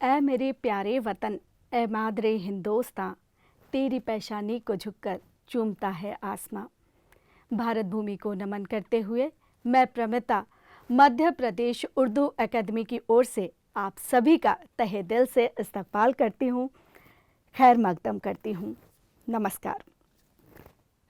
ऐ मेरे प्यारे वतन, ऐ मादरे हिंदोस्तां, तेरी पेशानी को झुककर चूमता है आसमां। भारत भूमि को नमन करते हुए मैं प्रमिता मध्य प्रदेश उर्दू अकादमी की ओर से आप सभी का तहे दिल से इस्तकबाल करती हूँ, खैर मकदम करती हूँ। नमस्कार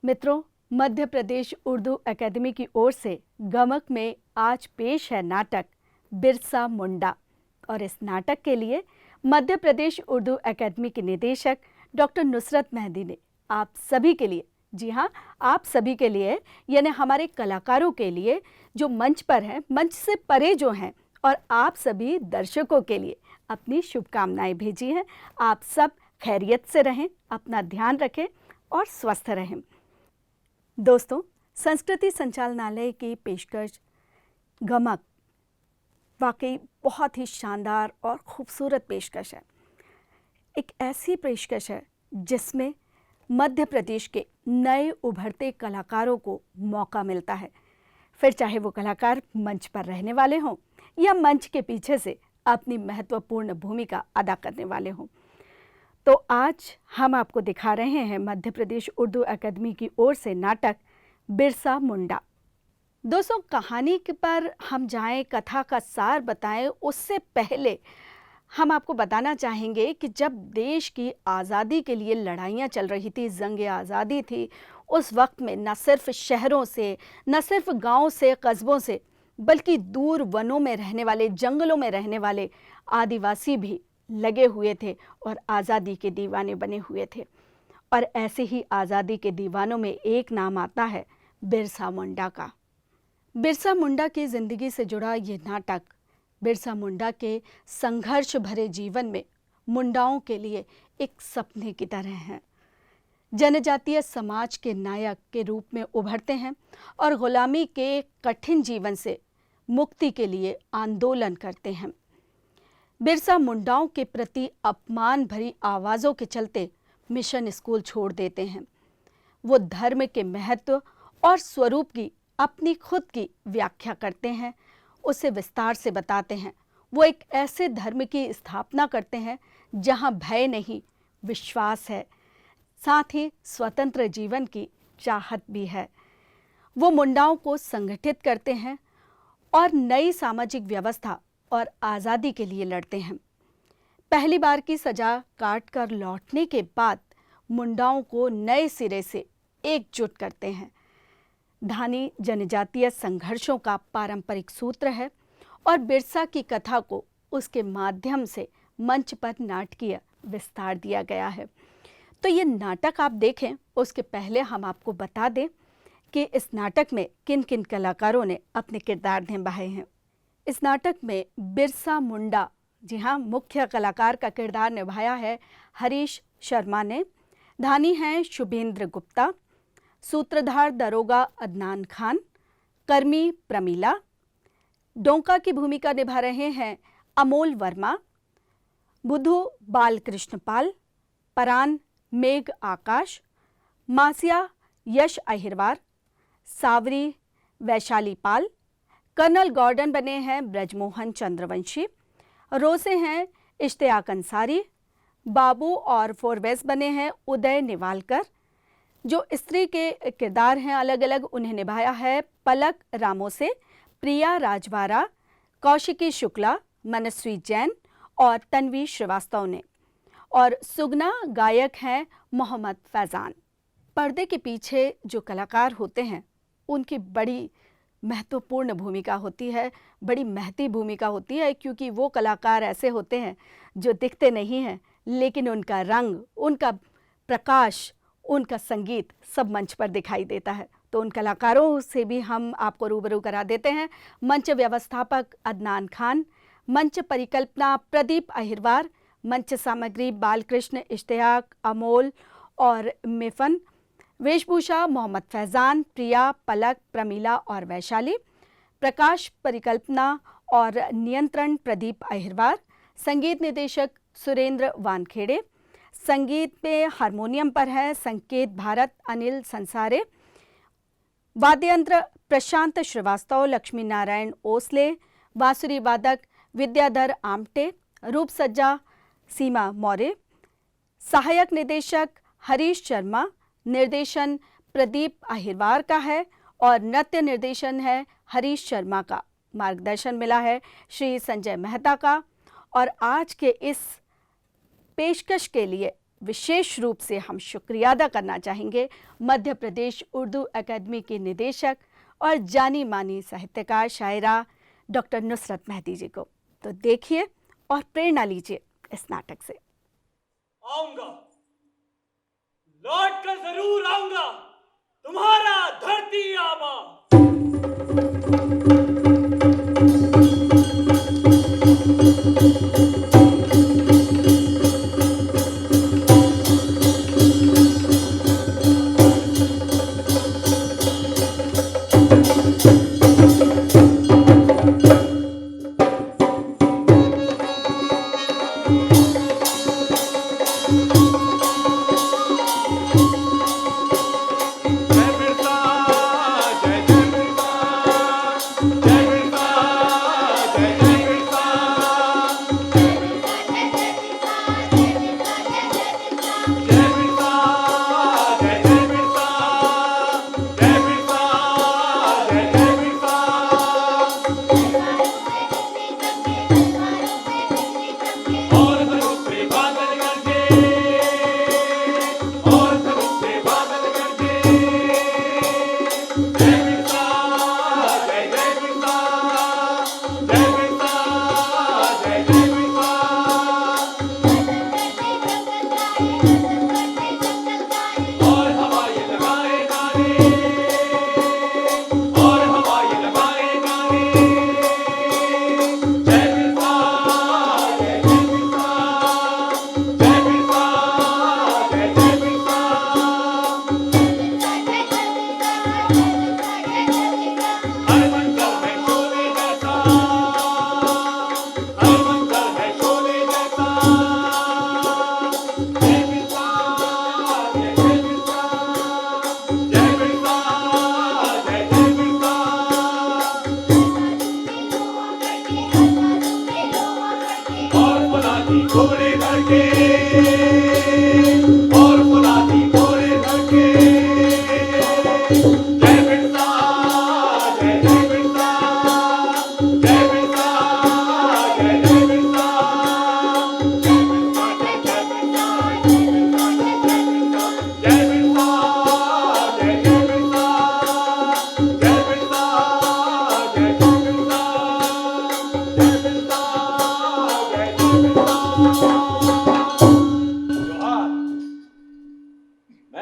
मित्रों, मध्य प्रदेश उर्दू अकादमी की ओर से गमक में आज पेश है नाटक बिरसा मुंडा। और इस नाटक के लिए मध्य प्रदेश उर्दू अकादमी के निदेशक डॉक्टर नुसरत मेहंदी ने आप सभी के लिए, जी हाँ, आप सभी के लिए यानी हमारे कलाकारों के लिए जो मंच पर हैं, मंच से परे जो हैं, और आप सभी दर्शकों के लिए अपनी शुभकामनाएं भेजी हैं। आप सब खैरियत से रहें, अपना ध्यान रखें और स्वस्थ रहें। दोस्तों, संस्कृति संचालनालय की पेशकश गमक वाकई बहुत ही शानदार और खूबसूरत पेशकश है। एक ऐसी पेशकश है जिसमें मध्य प्रदेश के नए उभरते कलाकारों को मौका मिलता है, फिर चाहे वो कलाकार मंच पर रहने वाले हों या मंच के पीछे से अपनी महत्वपूर्ण भूमिका अदा करने वाले हों। तो आज हम आपको दिखा रहे हैं मध्य प्रदेश उर्दू अकादमी की ओर से नाटक बिरसा मुंडा। दोस्तों, कहानी पर हम जाएं, कथा का सार बताएं, उससे पहले हम आपको बताना चाहेंगे कि जब देश की आज़ादी के लिए लड़ाइयाँ चल रही थी, जंग आज़ादी थी, उस वक्त में न सिर्फ शहरों से, न सिर्फ गांव से, कस्बों से, बल्कि दूर वनों में रहने वाले, जंगलों में रहने वाले आदिवासी भी लगे हुए थे और आज़ादी के दीवाने बने हुए थे। और ऐसे ही आज़ादी के दीवानों में एक नाम आता है बिरसा मुंडा का। बिरसा मुंडा की ज़िंदगी से जुड़ा ये नाटक बिरसा मुंडा के संघर्ष भरे जीवन में मुंडाओं के लिए एक सपने की तरह है। जनजातीय समाज के नायक के रूप में उभरते हैं और गुलामी के कठिन जीवन से मुक्ति के लिए आंदोलन करते हैं। बिरसा मुंडाओं के प्रति अपमान भरी आवाज़ों के चलते मिशन स्कूल छोड़ देते हैं। वो धर्म के महत्व और स्वरूप की अपनी खुद की व्याख्या करते हैं, उसे विस्तार से बताते हैं। वो एक ऐसे धर्म की स्थापना करते हैं जहां भय नहीं, विश्वास है, साथ ही स्वतंत्र जीवन की चाहत भी है। वो मुंडाओं को संगठित करते हैं और नई सामाजिक व्यवस्था और आज़ादी के लिए लड़ते हैं। पहली बार की सजा काट कर लौटने के बाद मुंडाओं को नए सिरे से एकजुट करते हैं। धानी जनजातीय संघर्षों का पारंपरिक सूत्र है और बिरसा की कथा को उसके माध्यम से मंच पर नाटकीय विस्तार दिया गया है। तो ये नाटक आप देखें, उसके पहले हम आपको बता दें कि इस नाटक में किन किन कलाकारों ने अपने किरदार निभाए हैं। इस नाटक में बिरसा मुंडा, जी हाँ, मुख्य कलाकार का किरदार निभाया है हरीश शर्मा ने। धानी हैं शुभेंद्र गुप्ता, सूत्रधार दरोगा अदनान खान, कर्मी प्रमीला, डोंका की भूमिका निभा रहे हैं अमोल वर्मा, बुधु बालकृष्ण पाल, परान मेघ आकाश, मासिया यश अहिरवार, सावरी वैशाली पाल, कर्नल गॉर्डन बने हैं ब्रजमोहन चंद्रवंशी, रोसे हैं इश्तियाक अंसारी, बाबू और फोरवेस बने हैं उदय निवालकर। जो स्त्री के किरदार हैं अलग अलग, उन्हें निभाया है पलक रामोसे, प्रिया राजवारा, कौशिकी शुक्ला, मनस्वी जैन और तन्वी श्रीवास्तव ने। और सुगना गायक हैं मोहम्मद फैज़ान। पर्दे के पीछे जो कलाकार होते हैं उनकी बड़ी महत्वपूर्ण भूमिका होती है, बड़ी महती भूमिका होती है, क्योंकि वो कलाकार ऐसे होते हैं जो दिखते नहीं हैं, लेकिन उनका रंग, उनका प्रकाश, उनका संगीत सब मंच पर दिखाई देता है। तो उन कलाकारों से भी हम आपको रूबरू करा देते हैं। मंच व्यवस्थापक अदनान खान, मंच परिकल्पना प्रदीप अहिरवार, मंच सामग्री बालकृष्ण, इश्तियाक, अमोल और मिफन, वेशभूषा मोहम्मद फैज़ान, प्रिया, पलक, प्रमीला और वैशाली, प्रकाश परिकल्पना और नियंत्रण प्रदीप अहिरवार, संगीत निदेशक सुरेंद्र वानखेड़े, संगीत में हारमोनियम पर है संकेत भारत अनिल संसारे, वाद्ययंत्र प्रशांत श्रीवास्तव, लक्ष्मी नारायण ओसले, बांसुरी वादक विद्याधर आमटे, रूपसज्जा सीमा मौर्य, सहायक निदेशक हरीश शर्मा, निर्देशन प्रदीप आहिरवार का है और नृत्य निर्देशन है हरीश शर्मा का। मार्गदर्शन मिला है श्री संजय मेहता का। और आज के इस पेशकश के लिए विशेष रूप से हम शुक्रिया अदा करना चाहेंगे मध्य प्रदेश उर्दू अकादमी के निदेशक और जानी मानी साहित्यकार शायरा डॉक्टर नुसरत मेहदी जी को। तो देखिए और प्रेरणा लीजिए इस नाटक से। आऊंगा, लौट कर जरूर आऊंगा, तुम्हारा धरती आबा।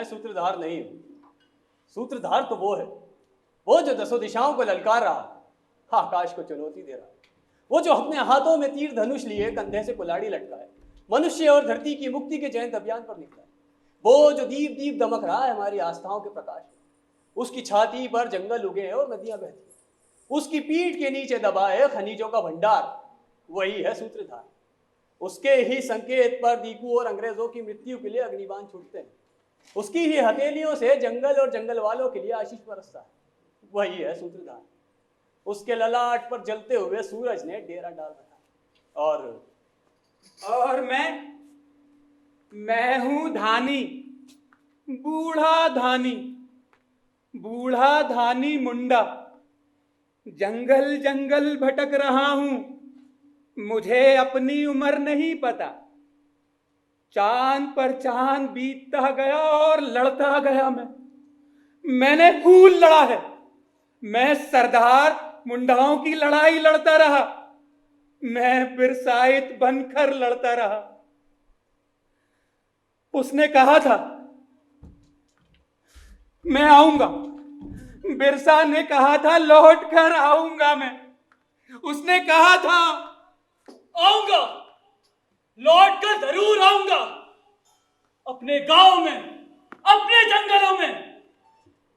सूत्रधार नहीं हूं। सूत्रधार तो वो जो दसों दिशाओं को ललकार रहा, आकाश को चुनौती दे रहा, वो जो अपने हाथों में तीर धनुष लिए कंधे से कुल्हाड़ी लटकाए मनुष्य और धरती की मुक्ति के जयंत अभियान पर निकला है। वो जो दीप दीप दमक रहा है हमारी आस्थाओं के प्रकाश में। उसकी छाती पर जंगल उगे और नदियां बहती, उसकी पीठ के नीचे दबा है खनिजों का भंडार, वही है सूत्रधार। उसके ही संकेत पर दीकू और अंग्रेजों की मृत्यु के लिए अग्निबाण छूटते हैं। उसकी ही हथेलियों से जंगल और जंगल वालों के लिए आशीष बरसता है, वही है सूत्रधार। उसके ललाट पर जलते हुए सूरज ने डेरा डाल रखा। और मैं हूं धानी, बूढ़ा धानी मुंडा। जंगल जंगल भटक रहा हूं, मुझे अपनी उम्र नहीं पता। चांद पर चांद बीतता गया और लड़ता गया मैंने खून लड़ा है। मैं सरदार मुंडाओं की लड़ाई लड़ता रहा, मैं बिरसाइत बनकर लड़ता रहा। उसने कहा था मैं आऊंगा, बिरसा ने कहा था लौट कर आऊंगा मैं। उसने कहा था आऊंगा, लौट कर जरूर आऊंगा, अपने गांव में, अपने जंगलों में,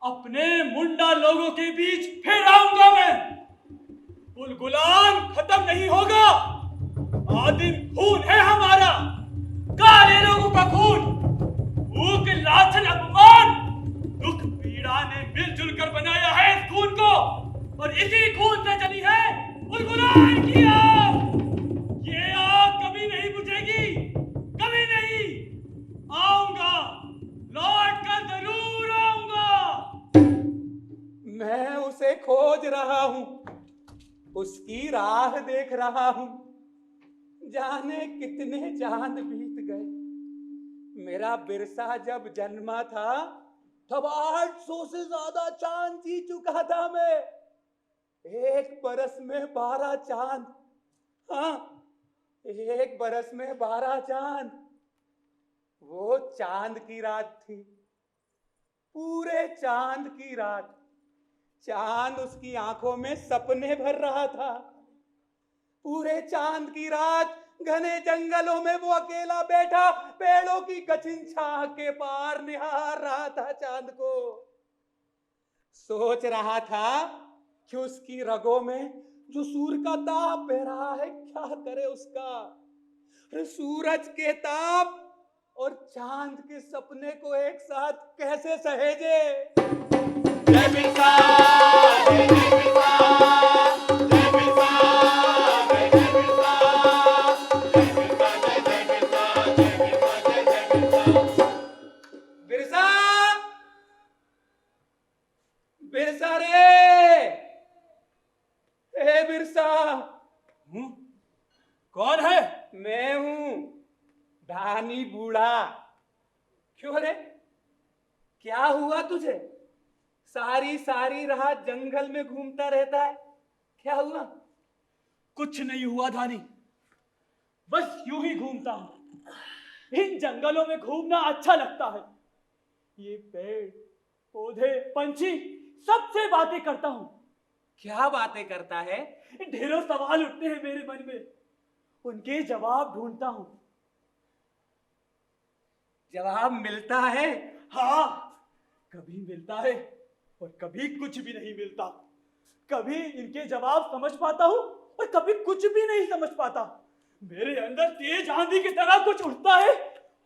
अपने मुंडा लोगों के बीच फिर आऊंगा मैं। गुलगुलान खत्म नहीं होगा, आदिम खून है हमारा, काले लोगों का खून। भूख, लाछन, अपमान, दुख, पीड़ा ने मिलजुल कर बनाया है इस खून को, और इसी खून से चली है गुलगुलान की आग। ये आग कभी राह देख रहा हूं, जाने कितने चांद बीत गए। मेरा बिरसा जब जन्मा था तब 800 से ज्यादा चांद जी चुका था मैं। एक बरस में 12 चांद, हाँ, एक बरस में 12 चांद। वो चांद की रात थी, पूरे चांद की रात। चांद उसकी आंखों में सपने भर रहा था। पूरे चांद की रात घने जंगलों में वो अकेला बैठा पेड़ों की कठिन छाह के पार निहार रहा था चांद को। सोच रहा था कि उसकी रगों में जो सूर्य का ताप बह रहा है क्या करे उसका। अरे सूरज के ताप और चांद के सपने को एक साथ कैसे सहेजे। जय बिरसा, जय बिरसा, जय बिरसा, जय बिरसा, जय बिरसा, जय बिरसा, जय बिरसा। बिरसा, बिरसा रे, ए बिरसा। कौन है? मैं हूं धानी बूढ़ा। क्यों रे, क्या हुआ तुझे? सारी सारी रात जंगल में घूमता रहता है, क्या हुआ? कुछ नहीं हुआ धानी, बस यूं ही घूमता हूं। इन जंगलों में घूमना अच्छा लगता है। ये पेड़ पौधे पंछी सबसे बातें करता हूं। क्या बातें करता है? ढेरों सवाल उठते हैं मेरे मन में, उनके जवाब ढूंढता हूं। जवाब मिलता है? हाँ, कभी मिलता है और कभी कुछ भी नहीं मिलता। कभी इनके जवाब समझ पाता हूं और कभी कुछ भी नहीं समझ पाता। मेरे अंदर तेज आंधी की तरह कुछ उठता है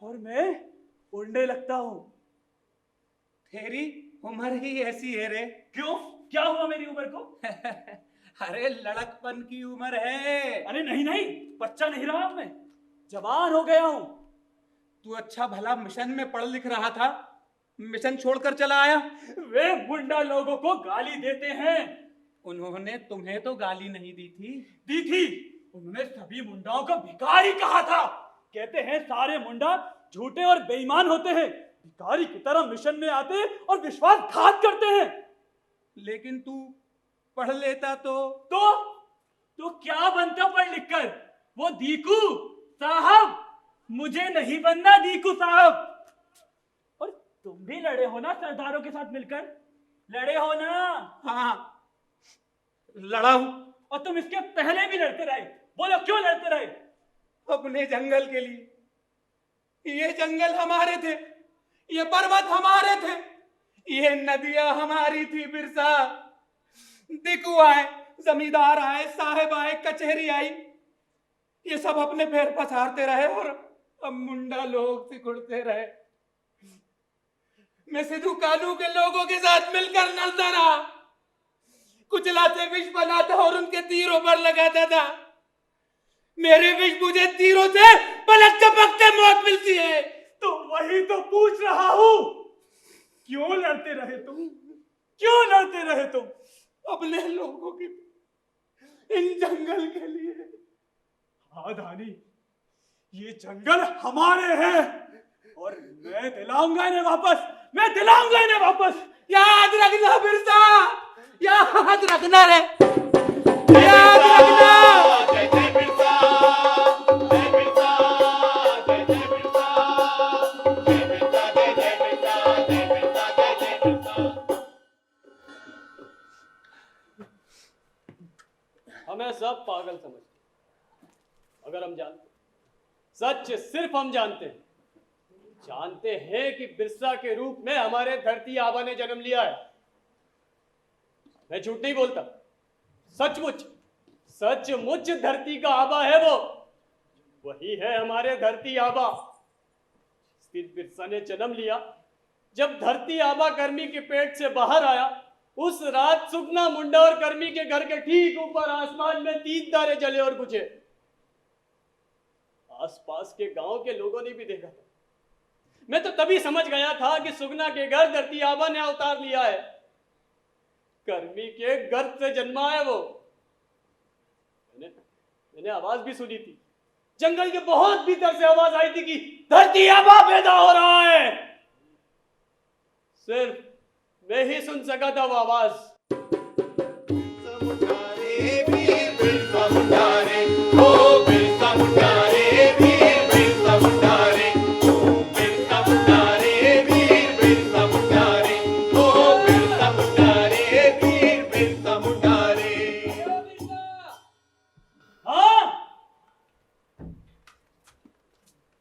और मैं उड़ने लगता हूं। तेरी उम्र ही ऐसी है रे। क्यों, क्या हुआ मेरी उम्र को? अरे लड़कपन की उम्र है। अरे नहीं नहीं, बच्चा नहीं रहा मैं, जवान हो गया हूं। तू अच्छा भला मिशन में पढ़ लिख रहा था, मिशन छोड़कर चला आया। वे मुंडा लोगों को गाली देते हैं। उन्होंने तुम्हें तो गाली नहीं दी थी। दी थी, उन्होंने सभी मुंडाओं को भिखारी कहा था। कहते हैं सारे मुंडा झूठे और बेईमान होते हैं, भिखारी की तरह मिशन में आते और विश्वासघात करते हैं। लेकिन तू पढ़ लेता तो क्या बनता पढ़ लिखकर? वो दीकू साहब, मुझे नहीं बनना दीकू साहब। और तुम भी लड़े हो ना सरदारों के साथ मिलकर, लड़े हो ना? हाँ, लड़ा हूं। और तुम इसके पहले भी लड़ते रहे, बोलो क्यों लड़ते रहे? अपने जंगल के लिए। ये जंगल हमारे थे, ये पर्वत हमारे थे, ये नदियां हमारी थी बिरसा। दिकू आए, जमींदार आए, साहेब आए, कचहरी आई, ये सब अपने पैर पसारते रहे और अब मुंडा लोग सिकुड़ते रहे। मैं सिद्धू कानू के लोगों के साथ मिलकर लड़ता रहा, कुचलाते विष बनाता और उनके तीरों पर लगाता था। मेरे विष मुझे तीरों से पलक झपकते मौत मिलती है। तो वही तो पूछ रहा हूं, क्यों लड़ते रहे तुम? क्यों लड़ते रहे तुम? अपने लोगों के, इन जंगल के लिए। हाँ धानी, ये जंगल हमारे हैं और मैं दिलाऊंगा इन्हें वापस, मैं दिलाऊंगा इन्हें वापस। याद रखना बिरसा, याद रखना रे, याद रखना। जय जय बिरसा, जय बिरसा, जय जय बिरसा, जय बिरसा, जय जय बिरसा, जय बिरसा, जय जय बिरसा। हमें सब पागल समझते, अगर हम जानते, सच सिर्फ हम जानते हैं कि बिरसा के रूप में हमारे धरती आबा ने जन्म लिया है। मैं झूठ नहीं बोलता, सचमुच धरती का आबा है वो, वही है हमारे धरती आबा। जिस दिन बिरसा ने जन्म लिया, जब धरती आबा कर्मी के पेट से बाहर आया, उस रात सुगना मुंडा और कर्मी के घर के ठीक ऊपर आसमान में 3 तारे जले और बुझे। आसपास के गांव के लोगों ने भी देखा था। मैं तो तभी समझ गया था कि सुगना के घर धरती आबा ने अवतार लिया है, कर्मी के गर्भ से जन्मा है वो। मैंने आवाज भी सुनी थी। जंगल के बहुत भीतर से आवाज आई थी कि धरती आबा पैदा हो रहा है। सिर्फ मैं ही सुन सका था वो आवाज।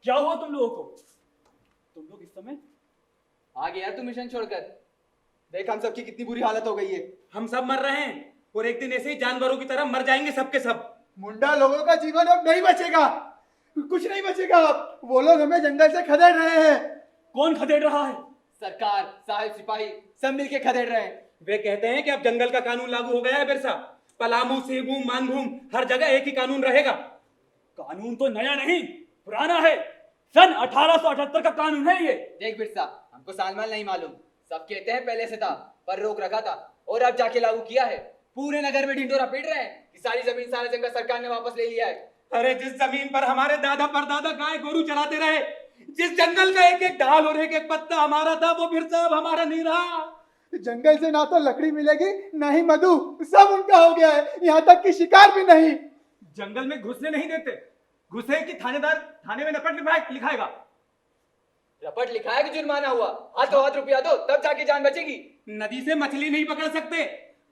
क्या हुआ तुम लोगों को? तुम लोग इस समय आ गया तू मिशन छोड़कर। देख हम सबकी कितनी बुरी हालत हो गई है। हम सब मर रहे हैं और एक दिन ऐसे ही जानवरों की तरह मर जाएंगे सबके सब। मुंडा लोगों का जीवन अब नहीं बचेगा, कुछ नहीं बचेगा अब। वो लोग हमें जंगल से खदेड़ रहे हैं। कौन खदेड़ रहा है? सरकार, साहिब, सिपाही सब मिलके खदेड़ रहे हैं। वे कहते हैं कि अब जंगल का कानून लागू हो गया है बिरसा। पलामू, सेबू, मानभूम हर जगह एक ही कानून रहेगा। कानून तो नया नहीं, पुराना है। सन 1878 का कानून है ये। देख बिरसा, हमको सालमाल नहीं मालूम, सब कहते हैं पहले से था पर रोक रखा था और अब जाके लागू किया है। पूरे नगर में ढिंडोरा पीट रहे हैं कि सारी जमीन सारा जंगल सरकार ने वापस ले लिया है। अरे जिस जमीन पर हमारे दादा परदादा गाय गोरू चलाते रहे, जिस जंगल का एक एक डाल और एक एक पत्ता हमारा था, वो बिरसा अब हमारा नहीं रहा। जंगल से ना तो लकड़ी मिलेगी ना ही मधु, सब उनका हो गया है। यहाँ तक कि शिकार भी नहीं। जंगल में घुसने नहीं देते, घुसे कि थानेदार थाने में रपट लिखाएगा। रपट लिखाया कि जुर्माना हुआ, हाथों हाथ रुपया दो तब जाके जान बचेगी। नदी से मछली नहीं पकड़ सकते,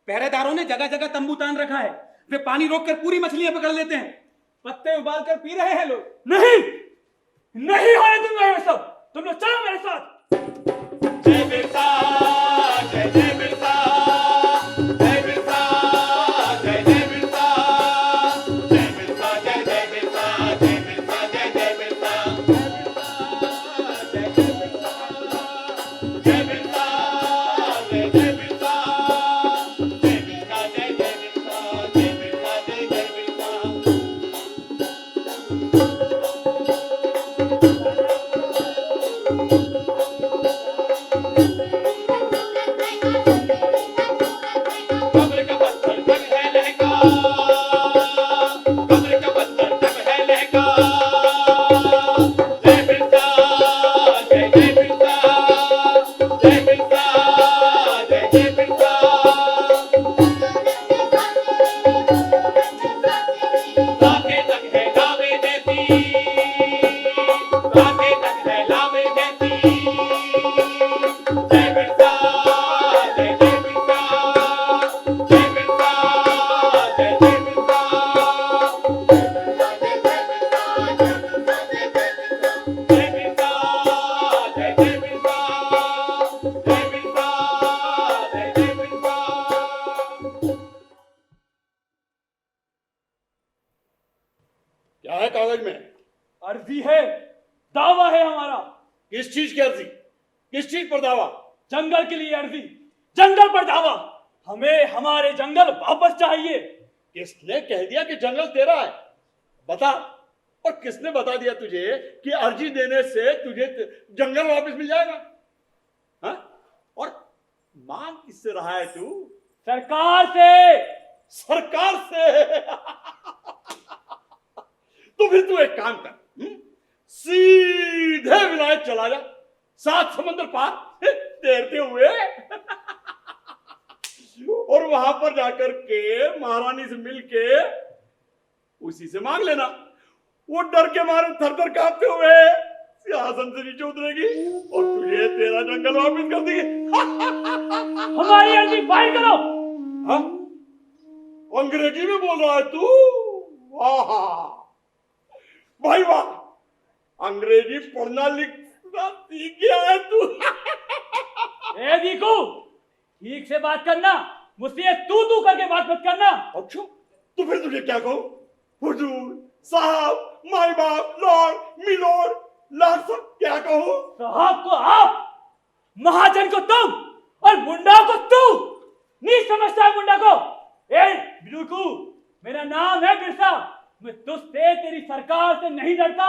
पहरेदारों ने जगह जगह तंबू तान रखा है। वे पानी रोककर पूरी मछलियां पकड़ लेते हैं, पत्ते उबाल कर पी रहे हैं लोग। नहीं, नहीं होने दूंगा ये सब। तुम लोग चलो मेरे साथ। जय बिरसा, जय जय बिरसा, जय बिरसा, जय जय बिरसा, जय बिरसा, जय जय बिरसा, जय बिरसा, जय जय बिरसा, जय जय बिरसा, जय बिरसा, जय जय बिरसा, जय बिरसा, जय जय बिरसा, जय बिरसा, जय जय बिरसा। कब्र का पत्थर जग है लहका, कब्र का पत्थर जग है लहका। जय बिरसा, जय जय बिरसा, जय बिरसा, जय जय बिरसा। राखें तक है लावे जैसी, राखें तक है लावे जैसी। जय बिरसा, जय जय बिरसा, जय बिरसा, जय जय बिरसा, जय बिरसा, जय बिरसा, जय जय बिरसा, जय बिरसा, जय जय बिरसा। क्या है कागज में? अर्जी है, दावा है हमारा। किस चीज की अर्जी? किस चीज पर दावा? जंगल के लिए अर्जी, जंगल पर दावा। हमें हमारे जंगल वापस चाहिए। किसने कह दिया कि जंगल तेरा है? बता। और किसने बता दिया तुझे कि अर्जी देने से तुझे जंगल वापस मिल जाएगा? हाँ? और मांग किससे रहा है तू? सरकार से। सरकार से। तो फिर तू एक काम कर, सीधे विलायत चला जा, 7 समंदर पार तैरते हुए और वहां पर जाकर के महारानी से मिलके उसी से मांग लेना। वो डर के मारे थर-थर कांपते हुए सिंहासन से नीचे उतरेगी और तुझे तेरा जंगल वापस कर देगी। हमारी अर्जी फाइल करो। हाँ? अंग्रेजी में बोल रहा है तू? वाह भाई वाह, अंग्रेजी पढ़ना लिखना सीख गया है तू। ए दीकू, ठीक से बात करना, मुझसे तू करके बात मत करना। अच्छा, तो फिर तुझे क्या कहूं? हुजूर, साहब, माई बाप, लॉर्ड, मिलोड, लॉर्ड सब क्या कहूं? साहब को आप, महाजन को तुम और मुंडा को तू। नहीं समझता है मुंडा को? ए बिल्कू, मेरा नाम है बिरसा। मैं तुझसे तेरी सरकार से नहीं डरता।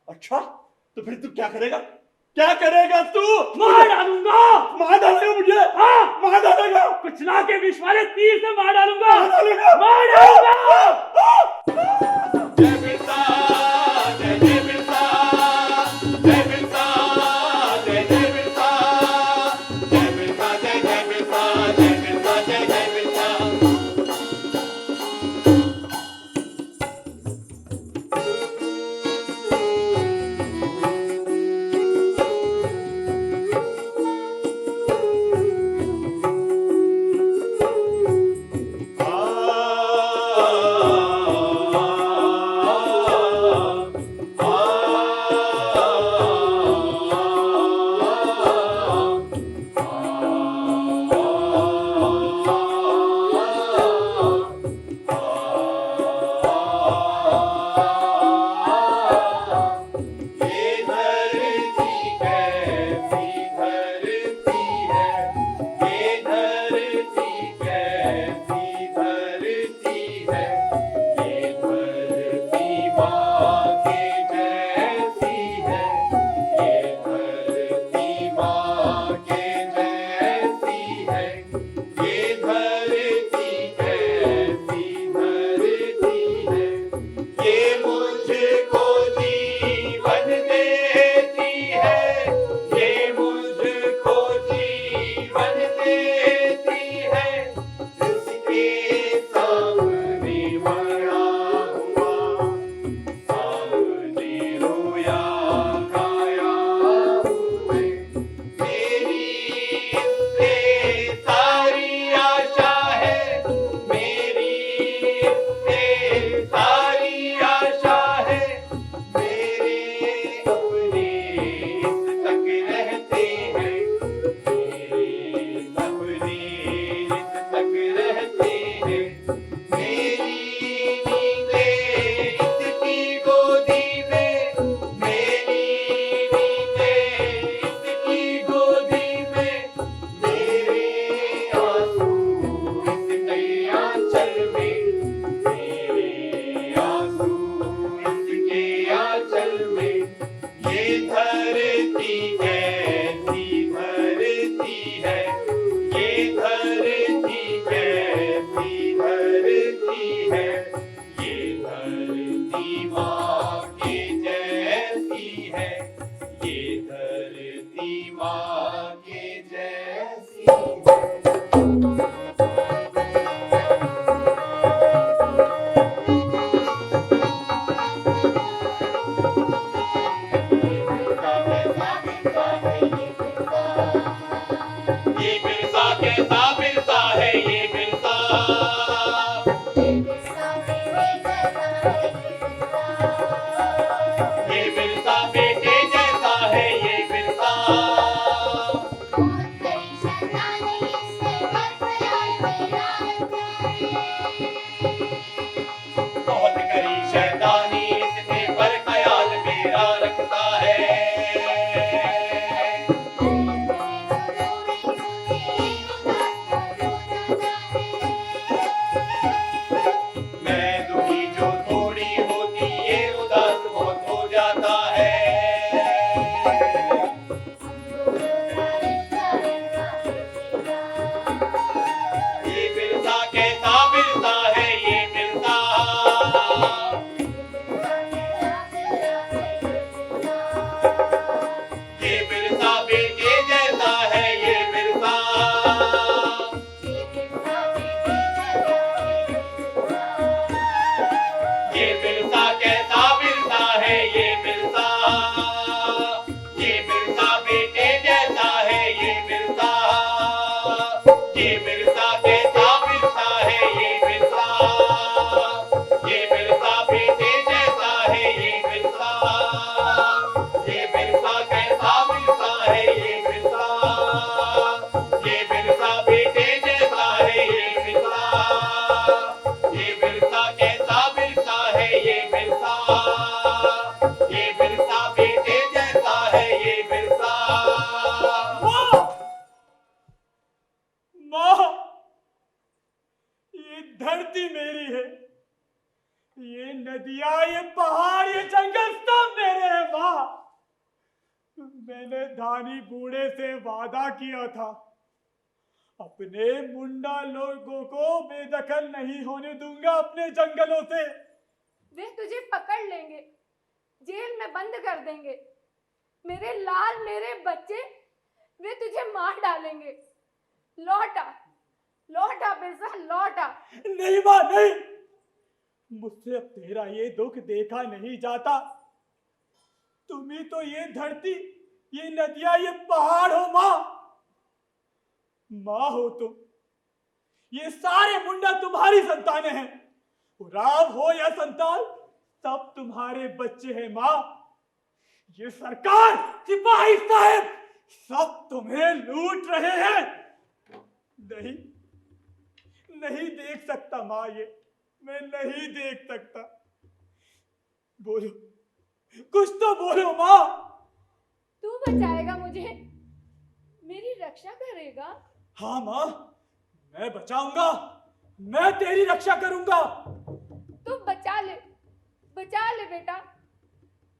अच्छा, तो फिर तू क्या करेगा? क्या करेगा तू? मार डालूंगा। मार डालेगा मुझे? हाँ, मार डालेगा? कुछ ना के विष वाले तीर से मार डालूंगा। मार डालेगा? मार डालूंगा। जय बिरसा, जय जय बिरसा, जय बिरसा, जय जय बिरसा, जय बिरसा, जय जय बिरसा, जय बिरसा, जय जय बिरसा। मैंने धानी बूढ़े से वादा किया था, अपने मुंडा लोगों को बेदखल नहीं होने दूंगा अपने जंगलों से। वे तुझे पकड़ लेंगे, जेल में बंद कर देंगे। मेरे लाल, मेरे बच्चे, वे तुझे मार डालेंगे। लौटा, लौटा बिरसा, लौटा। नहीं माँ, नहीं, मुझसे अब तेरा ये दुख देखा नहीं जाता। तुम ही तो ये धरती, ये नदियां, ये पहाड़ हो माँ। माँ हो तुम, ये सारे मुंडा तुम्हारी संतानें हैं। उराव हो या संताल, सब तुम्हारे बच्चे हैं माँ। ये सरकार, सिपाही साहब, सब तुम्हें लूट रहे हैं। नहीं, नहीं देख सकता माँ, ये मैं नहीं देख सकता। बोलो, कुछ तो बोलो माँ। तू बचाएगा मुझे, मेरी रक्षा करेगा। हाँ माँ, मैं बचाऊंगा, मैं तेरी रक्षा करूंगा। तू बचा ले, बचा ले बेटा।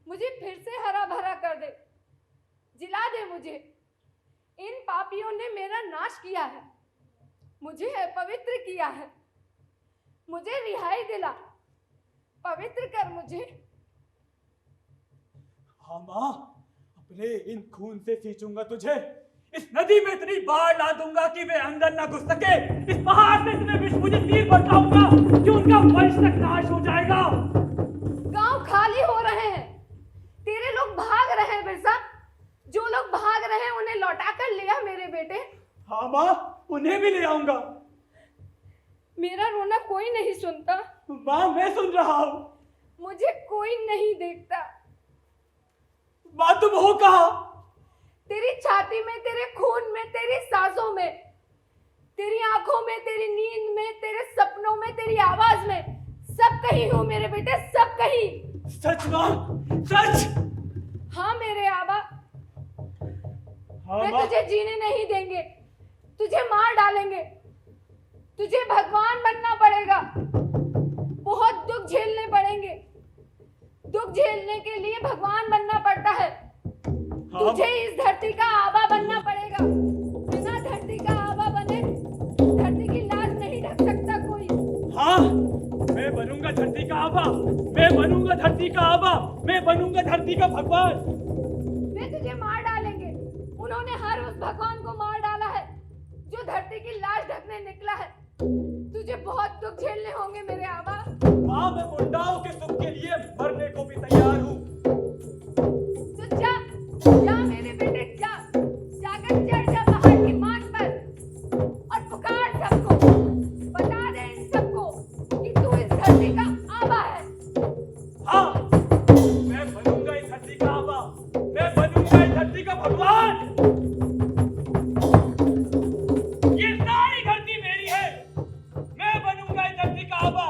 मुझे फिर से हरा भरा कर दे, जिला दे मुझे। इन पापियों ने मेरा नाश किया है, मुझे अपवित्र किया है। मुझे रिहाई दिला, पवित्र कर मुझे। हाँ माँ, अपने इन खून से सींचूंगा तुझे। इस नदी में इतनी बाढ़ ला दूंगा कि वे अंदर ना घुस सके। इस पहाड़ से इतने विष तीर बरसाऊंगा कि उनका वंश तक नाश हो जाएगा। गांव खाली हो रहे हैं, तेरे लोग भाग रहे हैं बिरसा। जो लोग भाग रहे हैं उन्हें लौटा कर ले आ मेरे बेटे। हाँ माँ, उन्हें भी ले आऊंगा। मेरा रोना कोई नहीं सुनता। माँ, मैं सुन रहा हूँ। मुझे कोई नहीं देखता। माँ, तुम हो कहाँ? तेरी छाती में, तेरे खून में, तेरी सांसों में, तेरी आंखों में, तेरी नींद में, तेरे सपनों में, तेरी आवाज में, सब कहीं हूँ मेरे बेटे, सब कहीं। सच माँ, सच? हाँ मेरे आबा, हाँ वे माँ। तुझे जीने नहीं देंगे, तुझे मार डालेंगे। तुझे भगवान बनना पड़ेगा, बहुत दुख झेलने पड़ेंगे। दुख झेलने के लिए भगवान बनना पड़ता है। तुझे इस धरती का आबा बनना पड़ेगा। बिना धरती का आबा बने धरती की लाज नहीं ढक सकता कोई। हाँ, मैं बनूंगा धरती का आबा, मैं बनूंगा धरती का आबा, मैं बनूंगा धरती का भगवान। वे तुझे मार डालेंगे। उन्होंने हर उस भगवान को मार डाला है जो धरती की लाज ढकने निकला है। तुझे बहुत दुख झेलने होंगे मेरे आबा। माँ, मैं मुंडाओं के सुख के लिए मरने को भी तैयार हूँ। तो जा, जा मेरे बेटे, जा, जाकर चढ़ जा पहाड़ की मांग पर और पुकार सबको, बता दे इन सबको कि तू इस धरती का आबा है। हाँ, मैं बनूंगा इस धरती का आबा, मैं बनूंगा इस धरती का भगवान। ये सारी धरती मेरी है, मैं बनूंगा इस धरती का आबा,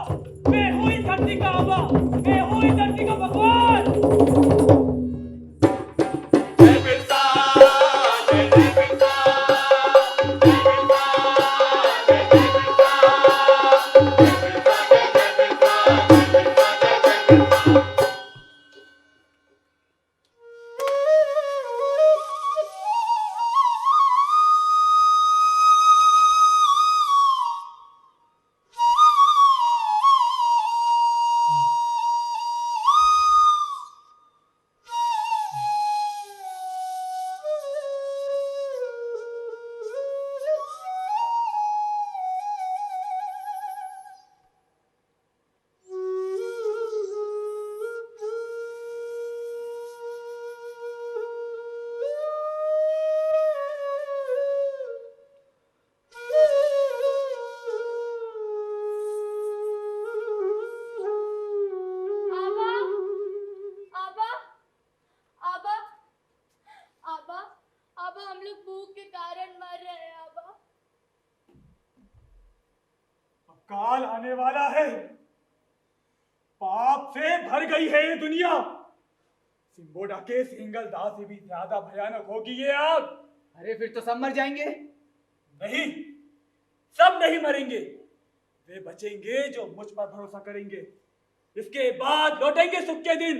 मैं हूँ इस धरती का आबा, मैं हूँ इस धरती का भगवान। जय बिरसा, जय जय बिरसा, जय बिरसा, जय जय बिरसा, जय बिरसा, जय जय बिरसा, जय बिरसा, जय जय बिरसा। आबा, आबा, आबा, आबा, आबा, हम लोग भूख के कारण मर रहे हैं आबा। काल आने वाला है, पाप से भर गई है ये दुनिया। सिंबोडा के सिंगल दाह से भी ज्यादा भयानक होगी ये आग। अरे फिर तो सब मर जाएंगे। नहीं, सब नहीं मरेंगे, वे बचेंगे जो मुझ पर भरोसा करेंगे। इसके बाद लौटेंगे सुख के दिन।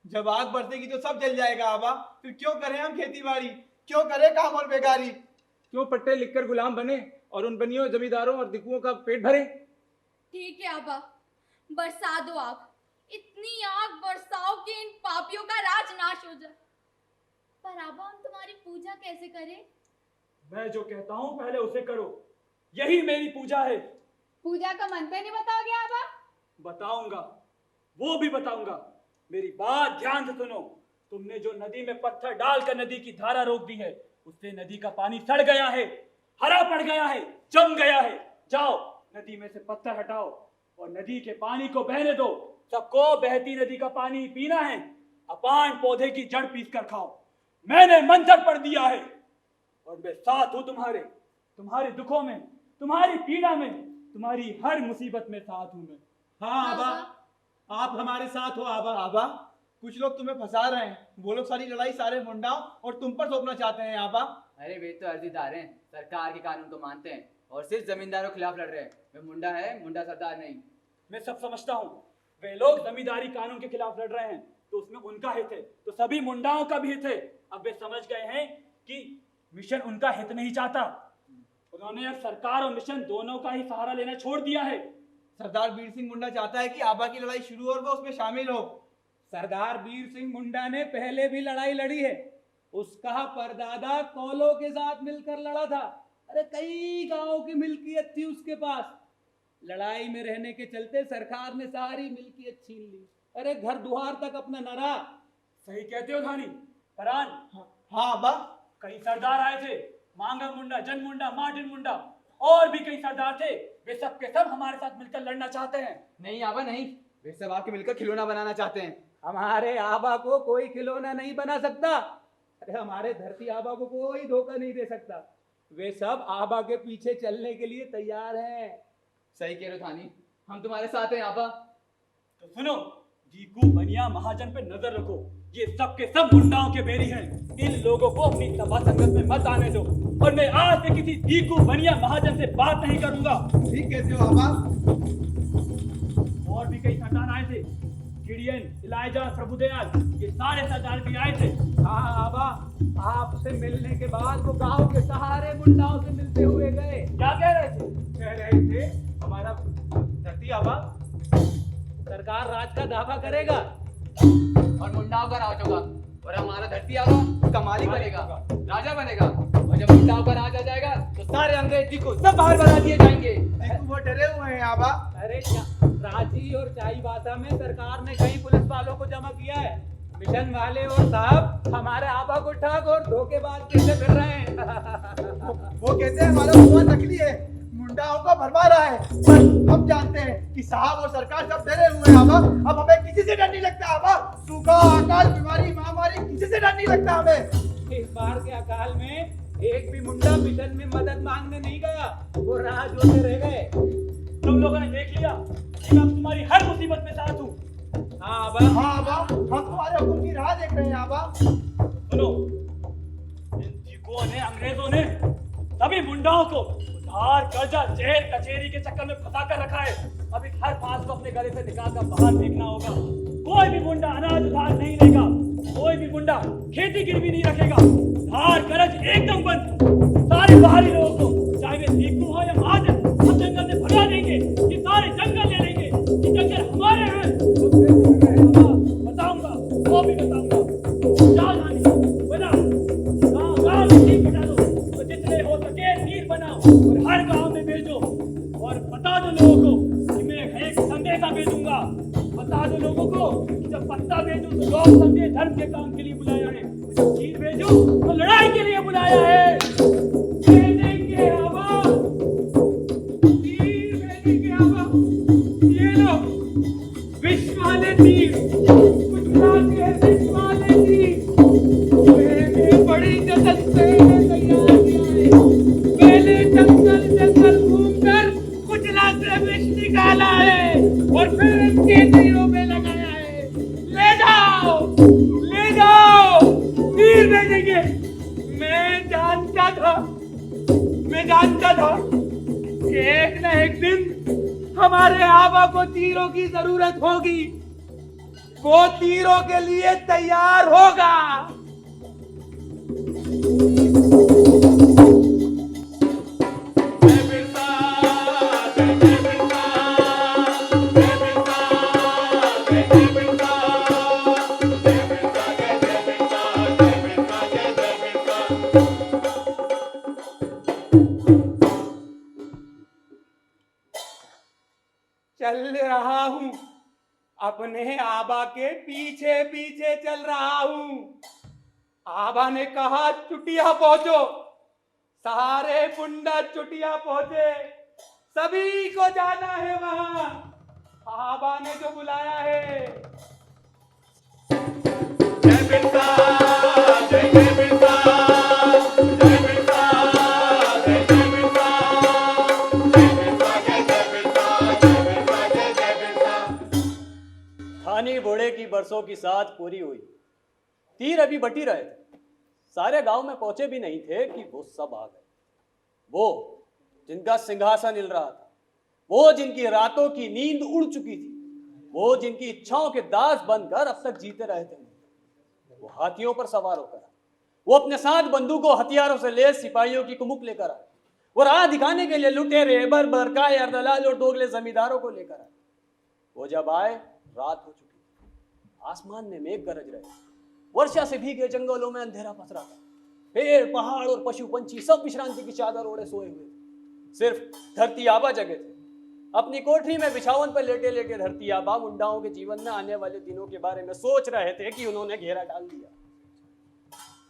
जब आग बरसेगी तो सब जल जाएगा आबा। फिर क्यों करें हम खेती बाड़ी, क्यों करें काम और बेकारी? क्यों पट्टे लिखकर गुलाम बने और उन बनियों जमींदारों और दिकुओं का पेट भरे? ठीक है आबा, बरसा दो आग, इतनी आग बरसाओ कि इन पापियों का राज नाश हो जाए। पर आबा, हम तुम्हारी पूजा कैसे करें? मैं जो कहता हूँ पहले उसे करो, यही मेरी पूजा है। पूजा का मंत्र नहीं बताओगे आबा? बताऊंगा, वो भी बताऊंगा। मेरी बात ध्यान से सुनो। तुमने जो नदी में पत्थर डालकर नदी की धारा रोक दी है, उससे नदी का पानी सड़ गया है, हरा पड़ गया है, जम गया है। जाओ नदी में से पत्थर हटाओ और नदी के पानी को बहने दो। सबको बहती नदी का पानी पीना है। अपान पौधे की जड़ पीस कर खाओ। मैंने मंत्र पढ़ दिया है और मैं साथ हूं तुम्हारे, तुम्हारे दुखों में, तुम्हारी पीड़ा में, तुम्हारी हर मुसीबत में साथ हूं मैं। हाँ आबा, आप हमारे साथ हो आबा। आबा, कुछ लोग तुम्हें फंसा रहे हैं। वो लोग सारी लड़ाई सारे मुंडाओं और तुम पर थोपना चाहते हैं आबा। अरे वे तो अर्जीदार हैं, सरकार के कानून को मानते हैं और सिर्फ जमींदारों के खिलाफ लड़ रहे हैं। वे मुंडा है, मुंडा सरदार नहीं। मैं सब समझता हूँ। वे लोग जमींदारी कानून के खिलाफ लड़ रहे हैं तो उसमें उनका हित है, तो सभी मुंडाओं का भी हित है। अब वे समझ गए हैं कि मिशन उनका हित नहीं चाहता। उन्होंने अब सरकार और मिशन दोनों का ही सहारा लेना छोड़ दिया है। सरदार वीर सिंह मुंडा चाहता है कि आबा की लड़ाई शुरू हो और वो उसमें शामिल हो। सरदार वीर सिंह मुंडा ने पहले भी लड़ाई लड़ी है। उसका परदादा कौलों के साथ मिलकर लड़ा था। अरे कई गांवों की मिल्कियत थी उसके पास। लड़ाई में रहने के चलते सरकार ने सारी मिल्कियत छीन ली। अरे घर दुआर तक अपना न रहा। सही कहते हो धानी। फरहान, हाँ आबा। कई सरदार आए थे, मांगा मुंडा, जन मुंडा, मार्टिन मुंडा और भी कई सरदार थे। वे सब के सब हमारे साथ मिलकर लड़ना चाहते हैं। नहीं आबा नहीं, वे सब आके मिलकर खिलौना बनाना चाहते हैं। हमारे आबा को कोई खिलौना नहीं बना सकता। अरे हमारे धरती आबा को कोई धोखा नहीं दे सकता। वे सब आबा के पीछे चलने के लिए तैयार हैं। सही कह रहे हो थानी, हम तुम्हारे साथ हैं आबा। तो सुनो, दीकू बनिया महाजन पे नजर रखो। ये सब के सब मुंडाओं के बेरी हैं। इन लोगों को अपनी सभा संगत में मत आने दो और मैं आज से किसी दीकू बनिया महाजन से बात नहीं करूंगा। ठीक कहते हो आबा। और भी कई सरदार आए थे, गिडियन, इलाइजा, प्रभुदयाल, ये सारे सरदार भी आए थे। हाँ आबा, आपसे मिलने के बाद वो गांव के सारे मुंडाओं से मिलते हुए गए। क्या कह रहे थे? कह रहे थे हमारा धरती आबा सरकार राज का दावा करेगा और मुंडाओं का राज होगा और हमारा धरती आबा उसका मालिक बनेगा, राजा बनेगा। और जब मुंडाओं का राज आ जाएगा तो सारे अंग्रेज जी को सब बाहर बना दिए जाएंगे। देखो वो डरे हुए हैं आबा। अरे रांची और चाईबासा में सरकार ने कई पुलिस वालों को जमा किया है। मिशन वाले और साहब हमारे आबा को ठग और धोखेबाज कैसे फिर रहे हैं। वो कहते हैं हमारा हुआ नकली है, मुंडाओं को भरवा रहा है। पर हम जानते हैं कि साहब और सरकार सब डरे हुए हैं आबा। अब हमें किसी से डर नहीं लगता आबा। सूखा, अकाल, बीमारी, महामारी, किसी से डर नहीं लगता हमें। इस बार के अकाल में एक भी मुंडा मिशन में मदद मांगने नहीं गया, वो राह जोते रह गए। तुम लोगों ने देख लिया कि मैं तुम्हारी हर मुसीबत में साथ हूँ। हाँ आबा, हाँ आबा, हम तुम्हारे हुक्म की राह देख रहे हैं आबा। सुनो, इन दीकुओं ने, अंग्रेजों ने सभी मुंडाओं को उधार, कर्जा, जेल, कचेरी के चक्कर में फंसा कर रखा है। अब इस हर फांस को अपने गले से निकाल कर बाहर फेंकना होगा। कोई भी मुंडा अनाज उधार नहीं लेगा, कोई भी मुंडा खेती गिरवी नहीं रखेगा। उधार कर्ज एकदम बंद। सारे बाहरी लोगों को, चाहे वे दीकू हो या महाजन, हम जंगल से भगा देंगे। ये सारे जंगल ले लेंगे। ये जंगल हमारे हैं। बताऊंगा, वो भी बताऊंगा। जाओ नानी, बनाओ गाँव में ठीक बना दो तो जितने हो सके तीर बनाओ और हर गांव में भेजो। और बता दो लोगों को कि मैं एक संदेशा भेजूंगा। बता दो लोगों को कि जब पत्ता भेजूं तो लोग समझे धर्म के काम के लिए बुलाया है, जब तीर भेजूं तो लड़ाई के लिए बुलाया है। भेजेंगे आबा, तीर भेजेंगे आबा। ये लो विष वाले तीर, कुछ खाते हैं विष वाले तीर। मैंने बड़ी जगत से तैयार किया है। पहले जंगल जंगल घूमकर कुचला से विष निकाला है और फिर इनके तीरों में लगाया है। ले जाओ, ले जाओ, तीर भेजेंगे। मैं जानता था कि एक न एक दिन हमारे आबा को तीरों की जरूरत होगी। वो तीरों के लिए तैयार होगा। चल रहा हूं, अपने आबा के पीछे पीछे चल रहा हूं। आबा ने कहा चुटिया पहुंचो, सारे पुंडा चुटिया पहुंचे, सभी को जाना है वहां। आबा ने जो बुलाया है। जय बिरसा, जय जय बिरसा, जय बिरसा, जय जय बिरसा, जय बिरसा, जय जय बिरसा, जय बिरसा, जय जय बिरसा। थानी घोड़े की बरसों की साथ पूरी हुई, तीर अभी बटी रहे थे, सारे गांव में पहुंचे भी नहीं थे कि वो सब आ गए। वो जिनका सिंहासन हिल रहा था, वो जिनकी रातों की नींद उड़ चुकी थी, वो जिनकी इच्छाओं के दास बनकर अब तक जीते रहे थे, वो हाथियों पर सवार होकर आए। वो अपने साथ बंदूकों हथियारों से लैस सिपाहियों की कुमुक लेकर आए। वो राह दिखाने के लिए लुटेरे, बरकाए, अर्दलाल और दोगले जमींदारों को लेकर आए। वो जब आए, रात हो चुकी थी, आसमान में मेघ गरज रहे, वर्षा से भीगे जंगलों में अंधेरा पसरा था। पेड़, पहाड़ और पशु पंछी सब विश्रांति की चादर ओढ़े सोए हुए थे। सिर्फ धरती आबा जगे थे। अपनी कोठरी में बिछावन पर लेटे लेटे धरती आबा मुंडाओं के जीवन में आने वाले दिनों के बारे में सोच रहे थे कि उन्होंने घेरा डाल दिया।